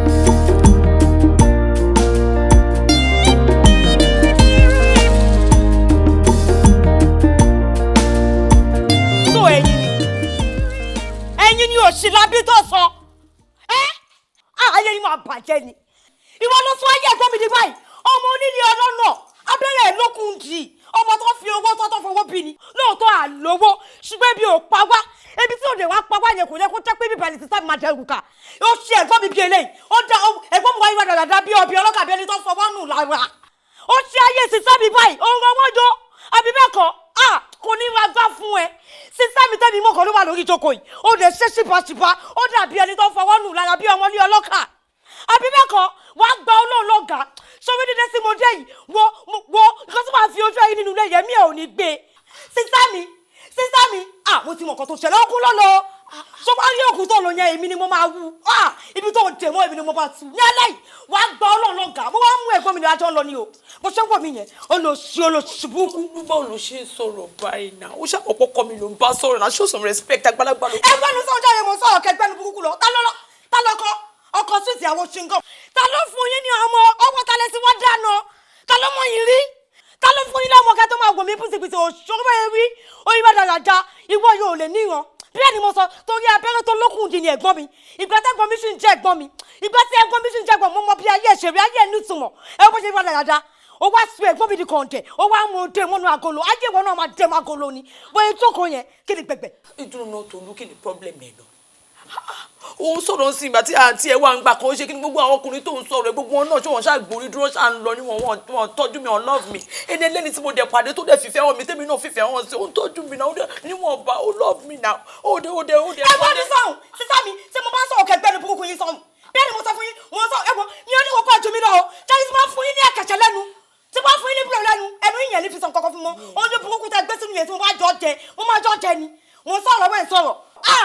Speaker 12: ẹ̀yin ni òṣì lábí tó sọ ayé yìí máa bàjẹ́ ni ìwọ ló sọ ayé ẹ̀gbọ́n mi di báyìí ọmọ onílé ọlọ́nà abẹ́rẹ́ lókun dì ọmọ tó fi owó tó fowó bí ni lóòótọ́ àlówó ṣùgbọ́n ebi ò pa wá ebi tí òde wá pa wá yẹn kò yẹ kó jẹ́ pé bíbá ni sísá mi máa dẹrù ká ó ṣe ẹ̀gbọ́n mi bí eléyìí ó dá ẹ̀gbọ́n mi wáyé wá dáadáa bí ọbẹ̀ ọlọ́kà bí ẹni tó fọwọ́ nù lára ó ṣe ayé sísá mi báyìí ó ń rán wọ́n jọ àbí bẹ́ẹ̀ kọ́ kò ní máa gbá fún ẹ sísá mi tẹ́mi mọ́kàn ló wà lórí ìjókòó yìí ó lè ṣe ṣìpàṣìpà ó dàbí ẹni tó fọwọ́ nù lára bí ọmọ ní ọlọ́kà àbí bẹ́ẹ̀ kọ́ wàá gba Ọlọ́run lọ́gàá sọ́wé dídé sí mo dé yìí wo nǹkan tó máa fi ojú ẹyin nínú ilé yẹn mi ò ní gbé sísá mi mo ti mọ̀ nǹkan tó ṣẹlẹ̀ ọkùn lọ́lọ́ tó bá rí òkú tó lọ yẹn èmi ni mo máa wú ibi tó dè mọ́ èmi ni mo bá tù ní alẹ́ yìí wàá gba Ọlọ́run lọ́gàá mo wá mú ẹ̀gbọ́n mi ní ajọ́ lọ ni o bó ṣe ń wọ̀ mí yẹn olóṣì burúkú.
Speaker 4: báwo ló ṣe ń sọ̀rọ̀ báyìí náà ó ṣàpọ̀pọ̀ kọ́ mi ló ń bá sọ̀rọ̀ náà show some respect àgbàlagbà ló.
Speaker 12: ẹgbẹ́nu sọ̀rọ̀ yẹn mo sọ̀rọ̀ kẹgbẹ́nu burúkú lọ ta lọ́kọ́ ọkọ̀ sí ti àwọn ṣingọ́ ta ló fún yín ní ọmọ ọwọ́ ta lẹ́sìn wọ́n dáná ta ló mọ yín rí ta ló fún yín lọ́mọ kẹ́ tó máa wò mí pùsìpùsì òṣòro ewì oyin bá dáadáa ìwọ yóò lè níran bẹ́ẹ̀ ni mo sọ torí abẹ́rẹ́ tó lókùn dì ní ẹ̀gbọ́n mi ìgbà tẹ́gbọ́n mi sì ń jẹ́ ẹ̀gbọ́n mi ìgbà tí ẹ̀gbọ́n mi sì ń jẹ́ ẹ̀gbọ́n mo mọ bí ayé ìṣeré ayé ẹ̀ nítumọ̀ ẹ bó ṣe bá dáadáa ó wá sùn ẹ̀gbọ́n mi di kọ̀ǹtẹ̀ ó wá mú un dé mọ́nú agolo ayé ìwọ náà máa dé mọ́ agolo ni bóyá jókòó yẹn kí ni gbẹgbẹ.
Speaker 4: ìdúró náà Tolú kí ni problem ẹ̀ náà òun sọ̀rọ̀ sí ìgbà tí àǹtí ẹ̀ wà ń gbà kan ó ṣe kí ni gbogbo àwọn ọkùnrin tó ń sọ̀rọ̀ gbogbo wọn náà tí wọ́n ṣàgbórí dúró ṣà ń lọ ní wọn tọ́jú mi on love me ẹni ẹlẹ́ni tí mo dẹ̀ pàdé tó dẹ̀ fìfẹ́ hàn mi tẹ́mi náà fìfẹ́ hàn sí òun tọ́jú mi náà níwọ̀n bá ó love me náà ó dé.
Speaker 12: ẹ̀gbọ́n ní sọ̀hún sísá mi tí mo bá ń sọ̀rọ̀ kẹgbẹ́ ní burúkú yín sọ̀hún bẹ́ẹ̀ ni mo sọ fún yín wọ́n sọ ẹ̀gbọ́n mi ò ní kókó àjò mi lọ o jáde tí wọ́n fún yín ní ẹ̀kẹ̀ṣẹ̀ lẹ́nu tí wọ́n fún yín ní búrọ̀ lẹ́nu ẹnu yìnyẹn ní fi sàn kọ́kọ́ fún mọ́ oúnjẹ burúkú tẹ gbé sínú yẹn tí mo máa jọ jẹ ni mo sọ̀rọ̀ wẹ́ẹ̀ sọ̀rọ̀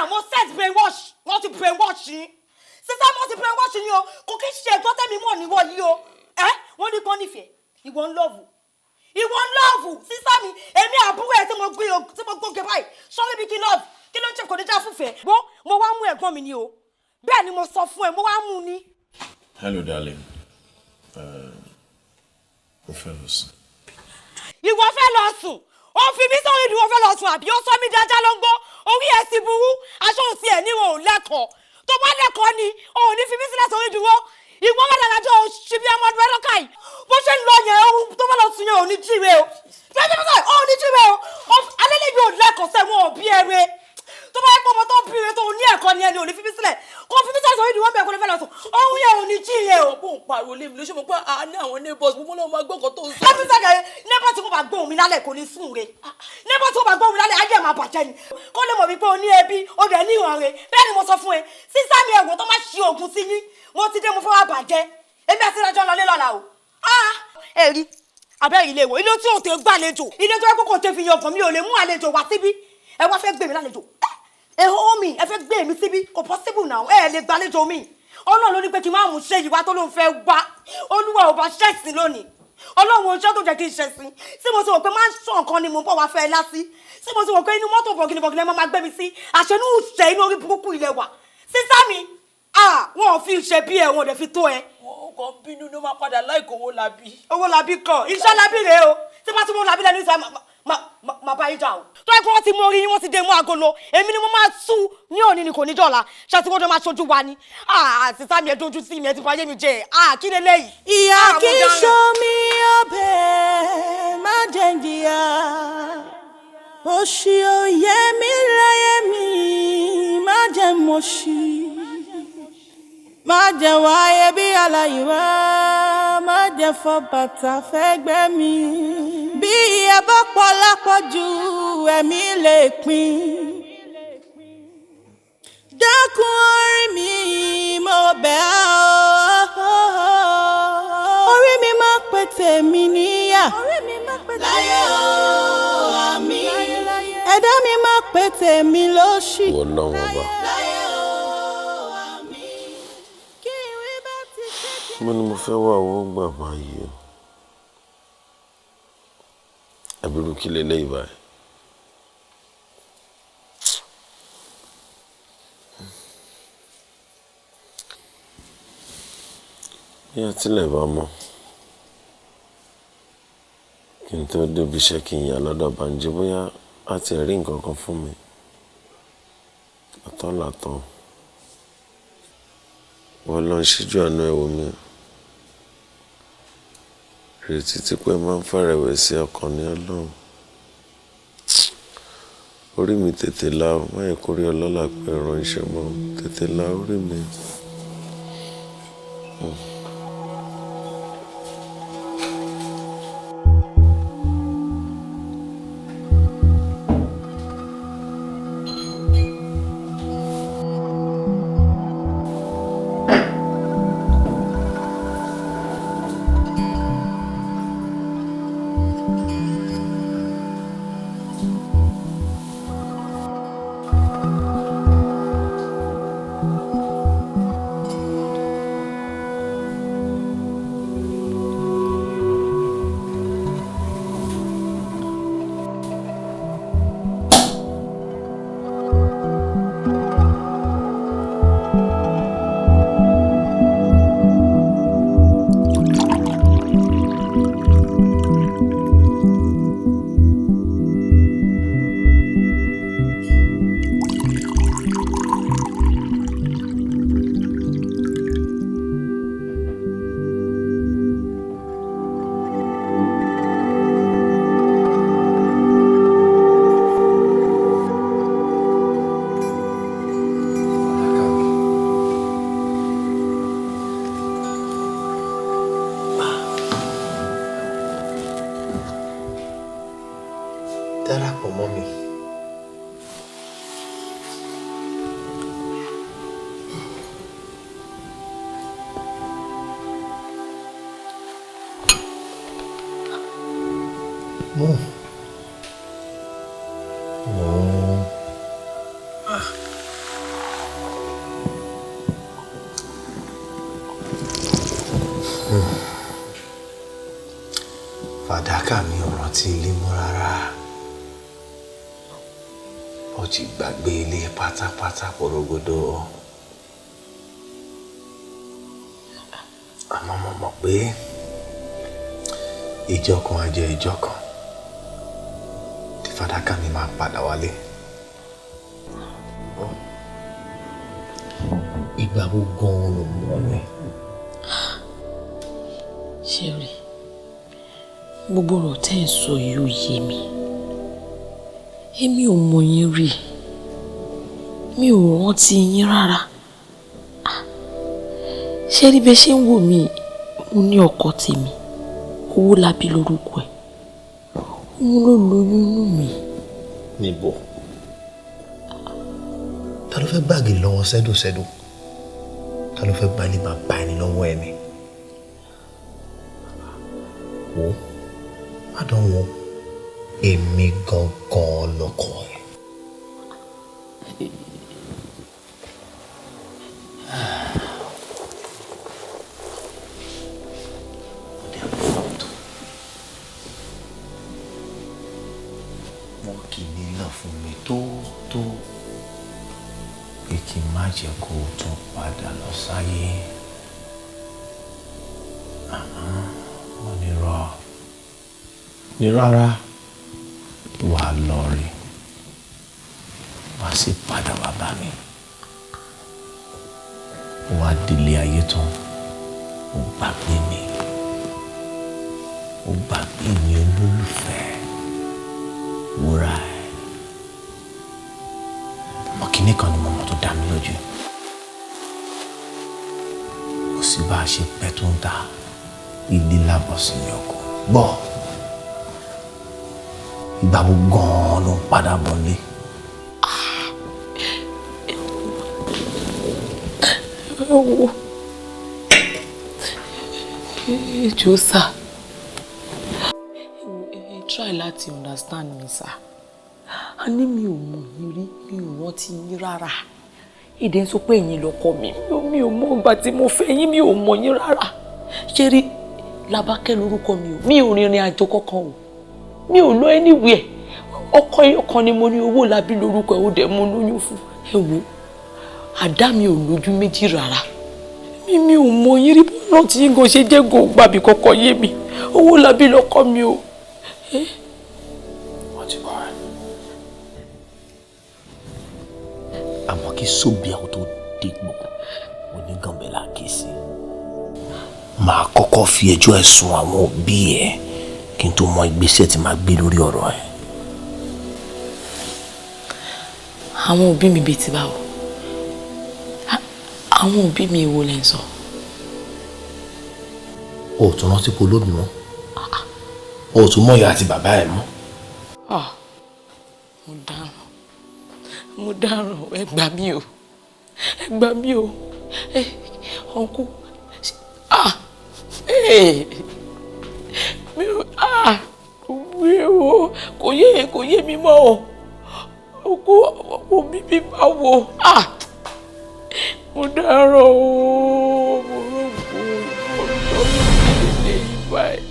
Speaker 12: mo set brainwash wọ́n ti brainwash yín sísá mo ti brainwash yín o kò kí ṣe ẹ̀gbọ́n tẹ́mi mọ̀ níwọ̀ yìí o wọ́n ní pọ́n nífẹ̀ẹ́ ìwọ ń lọ́ọ̀vù sísá mi èmi àbúrò ẹ̀ tí mo gbóge báyìí sọ́rí bí kí lọ́ọ̀vù kí ló ń ṣe kò ní já fúnfẹ́ mo wá mú ẹ̀gbọ́n mi ni o bẹ́ẹ̀ ni mo sọ fún ẹ mo wá mú ni.
Speaker 3: Hello darling, mo fẹ́ lọ sùn.
Speaker 12: ìwọ fẹ́ lọ sùn ó fi mí sórí ìdúró fẹ́ lọ sùn àbí ó sọ mí dájá ló ń gbọ́ orí ẹ̀ sì burú aṣọ òsì ẹ̀ níwọ̀n ò lẹ́kọ̀ọ́ tó bá lẹ́kọ̀ọ́ ni ò ní fi mí sílẹ̀ sórí ìdúró ìwọ wà dáadáa ó ṣe bí ọmọ ọdún ẹlọ́kà yìí bó ṣe ń lọ yẹn ohun tó bá lọ sùn yẹn ò ní jíire o ò ní jíire o alẹ́ lè yóò lẹ́kọ̀ọ́ sẹ́wọ̀n òbí ẹ̀rẹ́ tó bá yẹ pé ọmọ tó ń bìrì tó ní ẹ̀kọ́ ni ẹni ò ní fi mí sílẹ̀ kó fi mí sílẹ̀ sórí ìdúró bẹ́ẹ̀ kó lè fẹ́ lọ sùn ohun yẹn ò ní jíire o.
Speaker 4: ọ̀pọ̀ òun pariwo lé mi lóṣù mọ́ pé a ní àwọn neighbors gbogbo náà máa gbọ́kàn tó ń sọ.
Speaker 12: lẹ́bí sẹ́kẹ̀ neighbors tí kò bá gbóhùn mi lálẹ́ kò ní sùn re neighbors tí kò bá gbóhùn mi lálẹ́ ayé ẹ̀ máa bàjẹ́ ni kó lè mọ̀ wípé o ní ẹbí o dẹ̀ ní ìwọ̀n re bẹ́ẹ̀ ni mo sọ fún ẹ sísá mi ẹ̀wọ̀n tó má ṣe oògùn sí yín mo ti dé mo fẹ́ wá bàjẹ́ èmi àti ìrìnàjò lọlé lọ́la o. ẹ rí abẹ́ ilé ìwò ilé tí ò tẹ gbàlejò ilé tó yẹ kó kò tẹ fi yan ọkàn mi ò lè mú àlejò wá síbí ẹ wá fẹ́ gbé mi lálejò ẹ hó mi ẹ fẹ́ gbé mi síbí kò possible now ẹ lè gbàlejò mi ọlọ́run ló ní pé kí n máa mú ṣe yìí wá tó ló ń fẹ́ wá olúwa ò bá ṣẹ̀sìn lónìí ọlọ́run oṣù tó jẹ́ kí n ṣẹ̀sìn tí mo ti wò pé máa ń sọ nǹkan ni mo bọ̀ wá fẹ́ lásì tí mo ti wò pé inú mọ́tò bọ̀gìnìbọ̀gìnì máa gbé mi sí àṣẹnú ìṣẹ́ inú orí burúkú ilẹ̀ wà sísá mi wọn ò fi ṣe bí ẹ wọn ò dẹ̀ fi tó ẹ.
Speaker 4: wọn kàn bínú ló máa padà láìkó owó labí.
Speaker 12: owó labí kọ iṣẹ́ labí rèé o tí bá tún mú labí lẹ́nu ìṣẹ́ máa bá yín jà o. tó yẹ kí wọ́n ti mú orí yín wọ́n ti dé mú agolo èmi ni mo máa tú ní òní ni kò ní dọ̀la ṣáà tí wọ́n jọ máa ṣojú wa ni. sísá mi ẹ dojú sí mi ẹ ti fàyè mi jẹ kí lè léyìí.
Speaker 5: ìyá kì í ṣomi ọbẹ̀ má jẹ́ jìyà òṣì òye mi láyé mi má jẹ́ mọ̀ṣì má jẹ́ wáyé bí aláìwá má jẹ́ fọ́ bàtà fẹ́gbẹ́ mi bí ẹ bá pọ̀ lápọ̀jù ẹ̀mí lè pín dákun orí mi mo bẹ̀ ọ́ orí mi má pè tèmi níyà láyé o àmì ẹ̀dá mi má pè tèmi lóṣì láyé o àmì kí ìwé bá ti ṣe.
Speaker 3: mo ní mo fẹ́ wá owó gbà báyìí àbúrò kí lè léyìí báyìí. bí àtìlẹ̀ bá mọ́ kí n tó débi iṣẹ́ kí n yà lọ́dọ̀ Bánjí bóyá á ti rí nǹkan kan fún mi àtọ́làtọ́ wọ́n lọ ṣíjú àánú ẹ̀wò mi retí tí pé máa ń fàrẹ̀wẹ̀sì ọkàn ní Ọlọ́run orí mi tètè la ọ má yẹ kó rí ọlọ́lá pé ẹ̀rọ iṣẹ́ mọ́ tètè la orí mi.
Speaker 11: darapọ̀ mọ́ mi. Fàdákà mi ò rántí ilé mọ́ rárá. Ó ti gbàgbé ilé pátápátá porogodo. Àmọ́ mo mọ̀ pé ìjọ kan á jẹ́ ìjọ kan tí Fàdákà mi máa padà wálé. Ìgbà wo gan-an ló mú wọlé?
Speaker 8: Ṣẹ́rí, gbogbo ọ̀rọ̀ tẹ́ ẹ̀ sọ yìí ò yé mi. Èmi ò mọ̀ yín rí. Mi ò rántí yín rárá. Ṣẹ́rí bẹ́ẹ̀ ṣe ń wò mí, mo ní ọkọ tèmi. Owólabí lórúkọ ẹ̀. Òun ló lóyún inú mi.
Speaker 11: Níbo? Ta ló fẹ́ gbàgì lọ́wọ́ sẹ́dọ̀sẹ́dọ̀? Ta ló fẹ́ gbalé bàbá ẹni lọ́wọ́ ẹni? Wo, má dán wò, èmi gangan lọkọ ẹ̀. Wọ́n kì í nílò fún mi tó pé kí n má jẹ́ kó tún padà lọ sáyé. Wọ́n ní ní rárá wà lọ rí wá sí padà wá bá mi wá délé ayé tán ó gbàgbé mi olólùfẹ́ wúrà ẹ̀. Ọmọ kìíní kan ni mo mọ̀ tó dá mi lójú bá a ṣe pẹ́ tó ń ta ilé lábọ̀ sí ní ọkọ̀ gbọ́ ìgbà wo gan-an ló ń padà bọ̀ lé.
Speaker 8: Ẹjọ́ sà, try láti understand me sà. A ní mi ò mọ̀ yín rí, mi ò rántí yín rárá. Èdè ń sọ pé ẹ̀yin lọ́kọ mi ò mọ̀ ìgbà tí mo fẹ́ yín, mi ò mọ̀ yín rárá. Ṣé rí Làbákẹ́ lórúkọ mi ò rìnrìn àjò kankan o, mi ò lọ anywhere. Ọkọ ni mo ní owó labí lórúkọ ẹ̀ ó dẹ̀ mo lóyún fún. Ẹ wo àdá mi ò lójú méjì rárá. Mi ò mọ̀ yín rí bọ́ọ̀lù tí yín gan ṣe jẹ́ gbàbí kọ́kọ́ yé mi. Owó labí lọ́kọ mi o.
Speaker 11: Wọ́n ti bọ̀ ẹ́. Àmọ́ kí sóbìà ó tó dégbò onígànbẹ̀là ké sí. Màá kọ́kọ́ fi ẹjọ́ ẹ̀ sùn àwọn òbí ẹ̀ kí n tó mọ ìgbésẹ̀ tí màá gbé lórí ọ̀rọ̀ ẹ̀.
Speaker 8: Àwọn òbí mi bíi ti báwo? Àwọn òbí mi èwo lẹ ń sọ?
Speaker 11: O ò tún rántí pé olóbì mọ́? O ò tún mọ̀ ìyá àti bàbá ẹ̀ mọ́?
Speaker 8: Mo dáràn, ẹ gbà mí o, ọ̀nkú, kò yé mi mọ́ o, ọ̀nkú òbí mi bá wo, mo dáràn o, mo rògbò, mo lọ́wọ́ ilé ìgbà ẹ̀.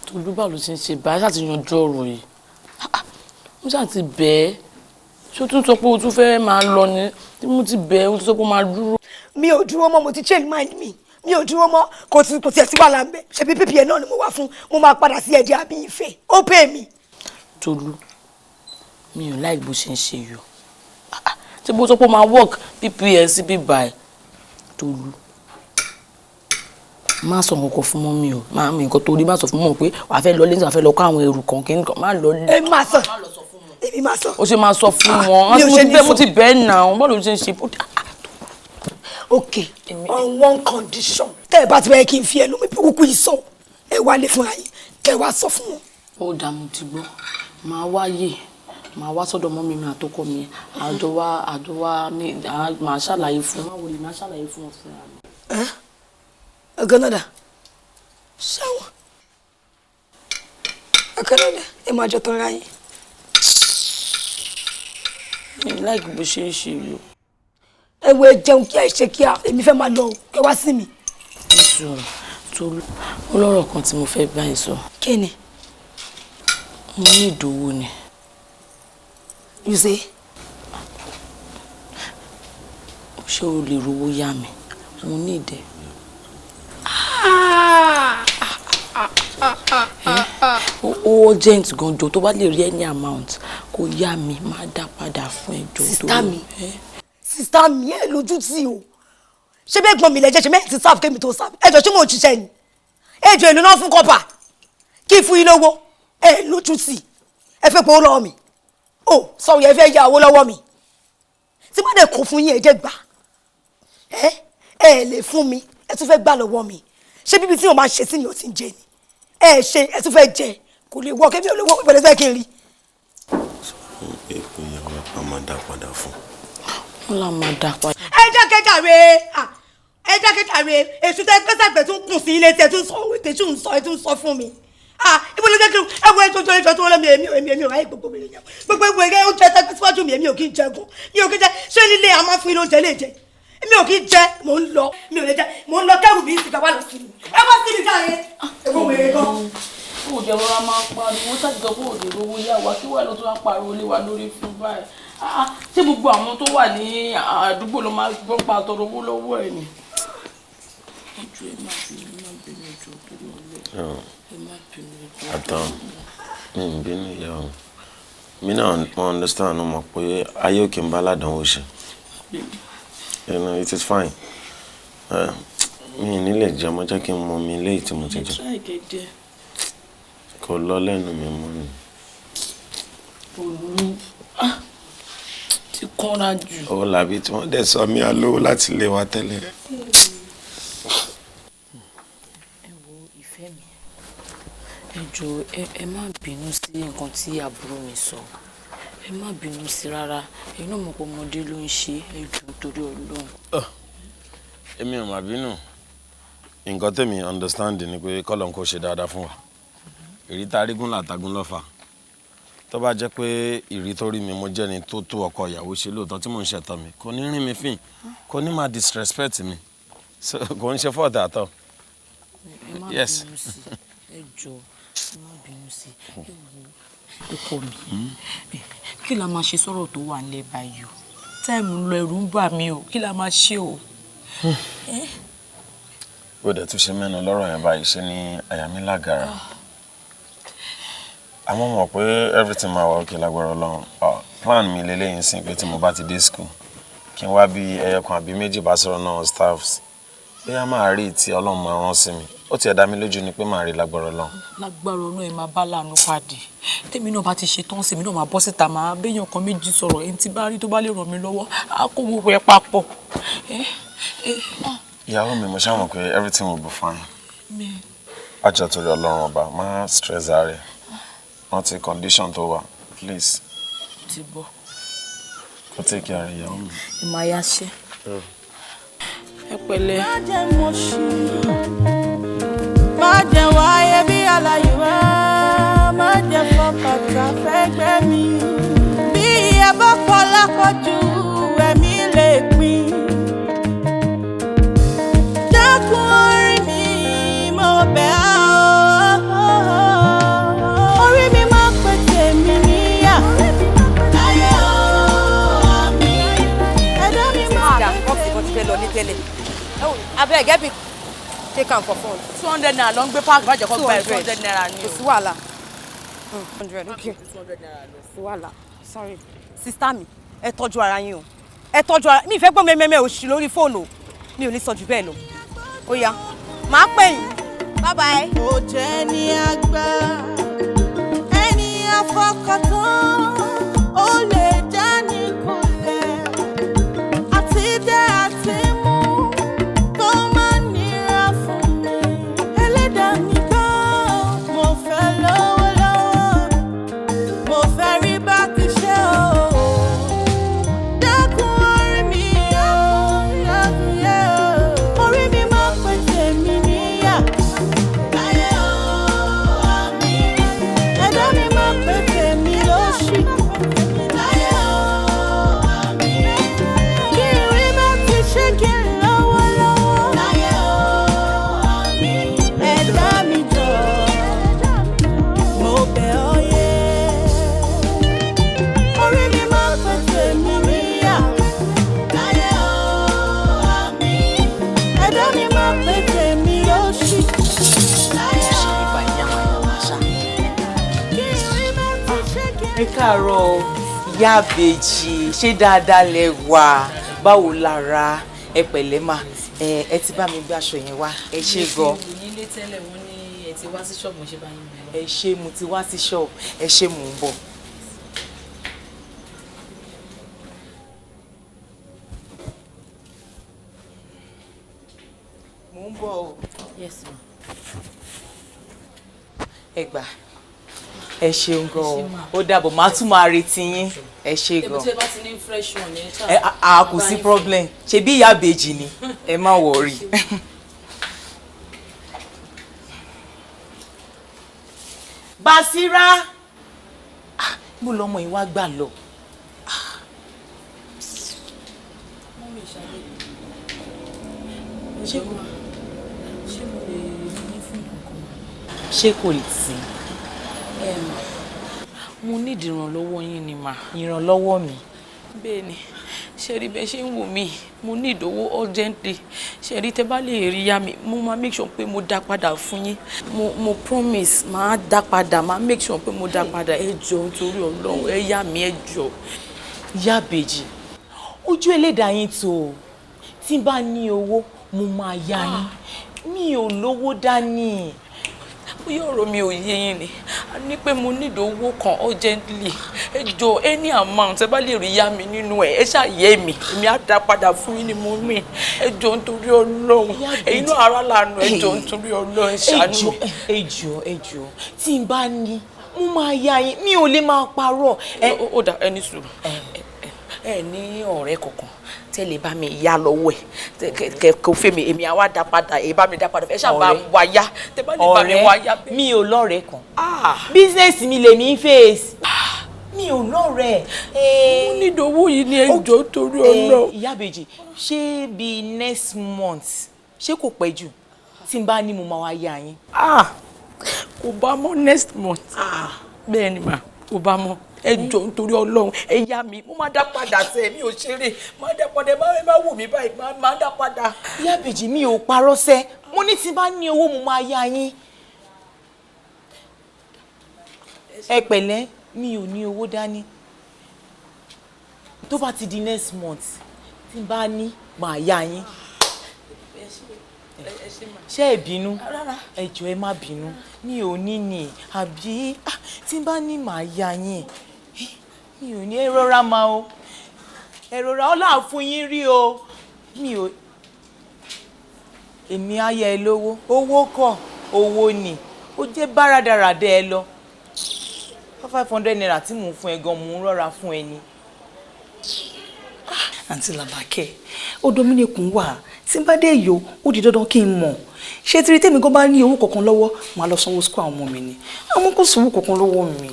Speaker 8: Tolúbà ló ti ń ṣe báyìí láti yanjú ọ̀rọ̀ yìí. Mo ṣáà ti bẹ́ẹ̀. Ṣé o tún sọ pé o tún fẹ́ máa lọ ni? Tí mo ti bẹ́ẹ̀, o tún sọ pé o máa dúró.
Speaker 12: Mi ò dúró mọ́, mo ti change mind mi. Mi ò dúró mọ́, kò tiẹ̀ sí wàhálà ń bẹ. Ṣebí PPA náà ni mo wá fún. Mo máa padà sí ẹ̀dẹ̀ àbí ìfẹ́. Ó pè mí.
Speaker 8: Tolú, mi ò láì bó ṣe ń ṣe yọ. Tí mo sọ pé o máa work PPA sí bíbá ẹ̀. Tolú, má sọ nǹkan fún mọ́mí o, má mi nǹkan torí má sọ fún mọ́ pé wàá fẹ́ lọ lẹ́sìn wàá fẹ́ lọ kó àwọn ẹrù kan kí nǹkan má lọ lé.
Speaker 12: Èmi máa sọ èmi máa sọ.
Speaker 8: O ṣe máa sọ fún wọn. Mo ti bẹ́ẹ̀ nà ọ́n bọ́ọ̀lù ṣe ń ṣe.
Speaker 12: Okay, on one condition. Tẹ́ ẹ bá ti bẹ́ẹ̀ kí n fi ẹnu mi bí kúkú yìí sọ ẹ wá lé fúnra yín kẹ́ ẹ wá sọ fún wọn.
Speaker 8: Ó dà mo ti gbọ́ máa wáyè máa wá sọ́dọ̀ mọ́mí mi àtọkọ mi àjọ wa máa ṣàlàyé fún wọn. Máa ṣàlàyé fún wọn fúnra mi.
Speaker 12: Ọ̀gánàdà ṣáwọn Ọ̀gánàdà ẹ máa jọ tán ra yín.
Speaker 8: Láìkí bó ṣe ń ṣe yìí o.
Speaker 12: Ẹ wo ẹ jẹun kí ẹ ṣe kí èmi fẹ́ máa lọ ẹ wá sí mi.
Speaker 8: Tolú, ó lọ́rọ̀ kan tí mo fẹ́ bá yín sọ.
Speaker 12: Kí ni?
Speaker 8: Mo ní ìdòwò ni.
Speaker 12: You say?
Speaker 8: Ṣé o lè rówó yá mi? Mo ní ìdẹ. Ó urgent gan jọ tó bá lè rí any amount kó yá mi máa dá padà fún ẹjọ́.
Speaker 12: Sista mi ẹ lójú tí o ṣé bẹ́ẹ̀ gbọ́n mi lẹ́jẹ̀ ṣe mẹ́rin ti sáàfù kémi tó sáàfù ẹjọ́ ṣé mo ò ṣiṣẹ́ ni ẹjọ́ èlò náà fún kọ́pà kí fún yín lówó ẹ lójú tí ẹ fẹ́ pọ̀ lọ́wọ́ mi o sọ̀rọ̀ ẹ fẹ́ yá owó lọ́wọ́ mi tí wọ́n dẹ̀ kó fún yín ẹ̀jẹ̀ gbà ẹ lè fún mi ẹ tún fẹ́ gbà lọ́wọ́ mi ṣé bíbí tí wọ́n máa ṣe sí ni ó ti ń jẹ ni ẹ ṣe ẹ tún fẹ́ jẹ kò lè wọ kébí olówó ìbẹ̀rẹ̀ fẹ́ kí n rí.
Speaker 3: èkó yẹn wọ́n máa dá padà fún.
Speaker 8: Wọ́n là máa dá padà.
Speaker 12: ẹ jẹ́ kẹjàre ẹ jákèjàre èṣù tẹ gbẹ́sàgbẹ́ tún kùn sí ilé tí ẹ tún sọ òwe tẹ̀sù ń sọ fún mi. Ibo ló jẹ́ kí ẹ wo ẹjọ́ ìjọ tó lọ́mí èmi ò ráyè gbogbo mi yẹn gbogbo ìwé oúnjẹ tẹ́gbẹ́ síwájú mi èmi ò kí ń jẹun mi ò kí ń jẹ ṣé nílé a máa fún ilé oúnjẹ lè jẹ èmi ò kí ń jẹ mò ń lọ mi ò lè jẹ mò ń lọ kẹrù mi ìsìnkà wà lọ sí mi ẹ wá sí mi jáde èwo wèrè gan.
Speaker 8: ó jẹ́ rọra máa pariwo sáàtìjọ pé òde rówó yá wa kí wàá lọ tó wá pariwo lé wa lórí fún báyìí ṣé gbogbo àwọn tó wà ní àdúgbò ló máa gbọ́ pa àtọ̀rọ̀ owó lọ́wọ́ ẹ̀ ni. ẹjọ́ ẹ má bínú ẹjọ́ tó lọ lẹ ẹ má bínú ẹjọ́.
Speaker 3: àtàn bínú ìyá o mi náà mo understand mo mọ̀ pé ayé òkè ń bá aládàánwò ṣe it is fine mi nílẹ̀ jẹ́ ọmọ jẹ́ kí n mọ mi léyìí tí mo ti jẹ kò lọ lẹ́nu mi mọ́ ni.
Speaker 8: olú ti kọ́ra jù.
Speaker 3: ó làbí tí wọ́n dẹ̀ sọ mí alówó láti lé wa tẹ́lẹ̀.
Speaker 2: ẹ wo ìfẹ́ mi ẹ jọ̀ọ́ ẹ má bínú sí nǹkan tí àbúrò mi sọ ẹ má bínú sí rárá ẹ̀yin náà mọ̀ pé ọmọdé ló ń ṣe ẹ jọ̀ọ́ torí Ọlọ́run.
Speaker 3: èmi ò má bínú nǹkan tèmi understand ni pé kọ́lọ̀ ń kó ṣe dáadáa fún wa èrí tá a rí gún látàgún lọ́fà tó bá jẹ́ pé ìrí tó rí mi mo jẹ́ ni tó tó ọkọ ìyàwó ṣe lóòótọ́ tí mò ń ṣẹ̀tọ́ mi kò ní rí mi fín kò ní máa disrespect mi kò ń ṣe fọ́ọ̀tà àtọ̀.
Speaker 2: ẹ má bínú sí ẹ jọ̀ọ́ ẹ má bínú sí ọkọ mi kí la máa ṣe sọ̀rọ̀ tó wà nílẹ̀ báyìí o táìmù lọ ẹ̀rù ń bà mí o kí la máa ṣe o.
Speaker 3: bó dẹ̀ tún ṣe mẹ́nu lọ́rọ̀ yẹn báyìí ṣe ni àyà mi lágara àmọ́ mọ̀ pé everything máa wà òkè lágbára Ọlọ́run plan mi lélẹ́yìn sí pé tí mo bá ti dé school kí n wá bí ẹyọkan àbí méjì bá sọ̀rọ̀ náà staffs bí a máa rí tí Ọlọ́run máa rán sí mi ó ti ẹ̀dá mi lójú ni pé máa rí lágbára Ọlọ́run.
Speaker 2: lágbára Ọlọ́run ẹ máa bá láàánú pàdé tèmi náà bá ti ṣe tán sí mi náà máa bọ́ síta máa béèyàn kan méjì sọ̀rọ̀ ẹni tí bá rí tó bá lè ràn mí lọ́wọ́ á kó gbogbo ẹ papọ̀.
Speaker 3: ìyàwó mi mo ṣàmọ̀ pé everything will be fine. àjọ torí Ọlọ́run ọba má stress ààrẹ rántí condition tó wà please.
Speaker 2: ti bọ́.
Speaker 3: kó take care ìyàwó mi.
Speaker 2: ẹ máa yá ṣe. ẹ pẹ̀lẹ́.
Speaker 5: má jẹ́ mo ṣì má jẹ́ wáyé bí aláyé wá má jẹ́ fọkàtà fẹ́gbẹ́ mi bí ẹ bá pọ̀ lápọ̀jù ẹ̀mí lè pín. dákun orí mi mo bẹ̀ ọ́ orí mi má pè tèmi níyà. láyé ọ́ mi ẹ̀dá mi má
Speaker 12: fẹ́ lọ ní tẹ́lẹ̀ abẹ́ ẹ̀gẹ́ bí take am for phone.
Speaker 8: 200 naira ló ń gbé páàkì bá jẹ́ kó gba 200 naira ni o.
Speaker 12: kò sí wàhálà 100 okay.
Speaker 8: 200 naira lọ.
Speaker 12: kò sí wàhálà sorry sista mi ẹ tọ́jú ara yín o ẹ tọ́jú ara mi ìfẹ́ gbọ́ mẹ́mẹ́mẹ́ òṣì lórí fóònù mi ò ní sọ jù bẹ́ẹ̀ lọ ó yá màá pè yín bye bye.
Speaker 5: ó jẹ́ ní àgbà ẹni àfọkàntán ó lè já ní kulẹ̀ àti dẹ́ àti mú tó máa nira fún mi ẹlẹ́dàá mi gbọ́ mo fẹ́ lówó lọ́wọ́ mo fẹ́ rí bá ti ṣe o dákun orí mi o lábúyé o orí mi máa pè tèmi níyà. láyé o àmì ẹ̀dá mi máa pè tèmi lóṣì. láyé o àmì kí rí bá ti ṣe kí n lọ́wọ́ lọ́wọ́. láyé o àmì ẹ̀dá mi jọ mo bẹ̀ ọ́ yé orí mi máa pè tèmi níyà. láyé o àmì ẹ̀dá mi máa pè tèmi lóṣì. láyé o kí rí bá ti ṣe kí n
Speaker 8: ẹ káàárọ̀ ìyá àbèjì ṣé dáadáa lẹ wà báwo lára ẹ pẹ̀lẹ́ mà ẹ ti bá mi gbé aṣọ yẹn wá ẹ ṣé gan.
Speaker 2: nílé tẹ́lẹ̀ wọ́n ní ẹ ti wá sí ṣọ́ọ̀bù ṣe bá yín bẹ̀rẹ̀.
Speaker 8: ẹ ṣé mo ti wá sí ṣọ́ọ̀bù ẹ ṣé mò ń bọ̀. mò ń bọ̀ o.
Speaker 2: yes ma.
Speaker 8: ẹ gbà ẹ ṣeun gan ó dàbọ̀ máa tún máa retí yín ẹ ṣe gan.
Speaker 2: èmi tí ẹ bá ti ní fresh one ẹ ṣáà.
Speaker 8: a kò sí problem ṣebí ìyá ìbejì ni ẹ má wọrí. Basira bó lọmọ yìí wá gbà lọ. ṣé kò sí.
Speaker 2: mo ní ìdìrànlọ́wọ́ yín ni mà.
Speaker 8: ìrànlọ́wọ́ mi.
Speaker 2: bẹ́ẹ̀ ni ṣe rí bẹ́ẹ̀ ṣe ń wò mí mo ní ìdówó urgently ṣe rí tẹ́ bá lè rí yá mi mo máa make sure pé mo dá padà fún yín mo promise máa dá padà máa make sure pé mo dá padà ẹ jọ̀ọ́ nítorí Ọlọ́run ẹ yá mi ẹ jọ̀ọ́.
Speaker 8: Ìyá ìbejì ojú ẹlẹ́dàá yín tó o tí n bá ní owó mo máa yá yín mi ò lówó dání.
Speaker 2: bóyá ọ̀rọ̀ mi ò yé yín ni a ní pé mo need owó kan urgently ẹ jọ̀ọ́ any amount ẹ bá lè rí yá mi nínú ẹ ṣàyẹ mi èmi á dá padà fún yín ni mo rìn ẹ jọ̀ọ́ nítorí Ọlọ́run ẹ̀yin náà ara lànà ẹ jọ̀ọ́ nítorí Ọlọ́run ẹ ṣàánú mi.
Speaker 8: ẹ jọ̀ọ́ tí n bá ní mo máa yá yín mi ò lè máa parọ́.
Speaker 2: ó dà ẹni sùúrù ẹ ní ọ̀rẹ́ kankan tẹ́lẹ̀ bá mi yá lọ́wọ́ ẹ̀ kò fẹ́ mi èmi àwa dá padà èyí bá mi dá padà ẹ ṣáà bá wa yá tẹ́ bá lè bá mi wá yá bẹ́ẹ̀.
Speaker 8: mi ò lọ́rẹ̀ẹ́ kan bísínẹ́sì mi lèmi ń fèsì mi ò lọ́rẹ̀ẹ́.
Speaker 2: mo ní ìdòwò yìí ní ẹjọ́ torí Ọlọ́run.
Speaker 8: Ìyá ìbejì ṣé bíi next month ṣé kò pẹ́ jù tí n bá ní mo máa wá yá yín.
Speaker 2: kò bá mọ́ next month bẹ́ẹ̀ ni mà kò bá mọ́ ẹ jọ̀ọ́ nítorí Ọlọ́run ẹ yá mi mo máa dá padà sẹ mi ò ṣeré máa dá padà ẹ má wò mí báyìí máa dá padà.
Speaker 8: Ìyá ìbejì mi ò parọ́ sẹ́ mo ní tí bá ní owó mo máa yá yín. ẹ pẹ̀lẹ́ mi ò ní owó dání tó bá ti di next month tí n bá ní máa yá yín. ṣé ẹ bínú ẹ jọ̀ọ́ ẹ má bínú mi ò ní ní àbí tí n bá ní máa yá yín mi ò ní ẹ rọra máa o ẹ rọra Ọlọ́run fún yín rí o mi ò èmi á yá ẹ lówó owó kọ́ owó ni ó jẹ́ báradàràdà ẹ lọ 500 naira tí mò ń fún ẹ gan mò ń rọra fún ẹ ni.
Speaker 1: àǹtí Làbákẹ́ ó Dominic wà tí n bá dé yòó ó di dandan kí n mọ̀ ṣé tí tèmi gan bá ní owó kankan lọ́wọ́ màá lọ sanwó sukú àwọn ọmọ mi ni àwọn kò sanwó kankan lọ́wọ́ mi.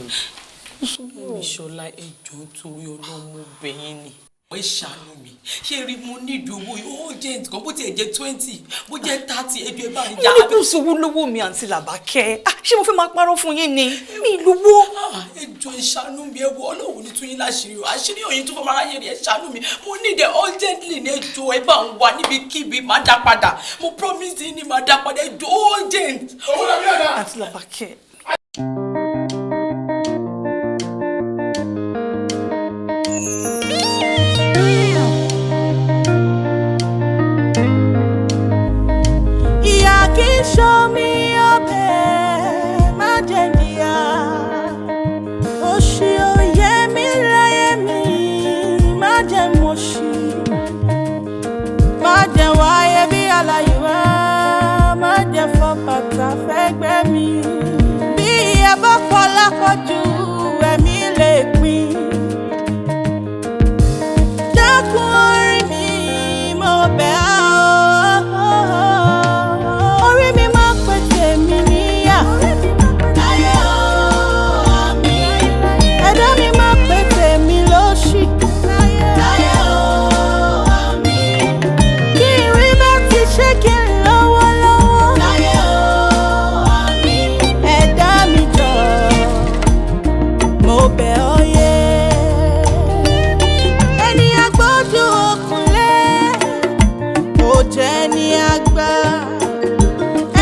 Speaker 2: Ìṣọ̀lá ẹ jọ̀ọ́ torí Ọlọ́run mo bẹ̀ yín ni ẹ ṣàánú mi ṣé rí mo ní ìdòwò ó jẹ́ nǹkan bó tiẹ̀ jẹ́ 20 bó jẹ́ 30 ẹjọ́ ẹ bá ń yá.
Speaker 1: mo ní kó sowó lówó mi àǹtí Làbákẹ́ ṣé mo fẹ́ máa parọ́ fún yín ni mi lówó.
Speaker 2: ẹ jọ̀ọ́ ẹ ṣàánú mi ẹ wo Ọlọ́run ní tún yín láṣìírí o àṣírí òyìn tó fọmọ aráyé ẹ ṣàánú mi mo ní ìdẹ urgently ní ẹ jọ̀ọ́ ẹ bá ń wà níbikíbi máa dá padà mo promise yín ni máa dá padà ẹ jọ̀ọ́ urgent.
Speaker 1: àǹtí Làbákẹ́.
Speaker 5: Show me your bed, má jẹ́ níyà. Oṣì òye mi láyé mi, má jẹ́ mọ̀ṣì. Má jẹ́ wáyé bí aláìwá, má jẹ́ fọ́ bàtà fẹ́gbẹ́ mi. Bí ẹ bá pọ̀ lápọ̀jù, ẹ̀mí lè pín. Dákun orí mi, mo bẹ̀ á. Ẹni àgbà,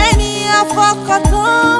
Speaker 5: ẹni afọkàntán.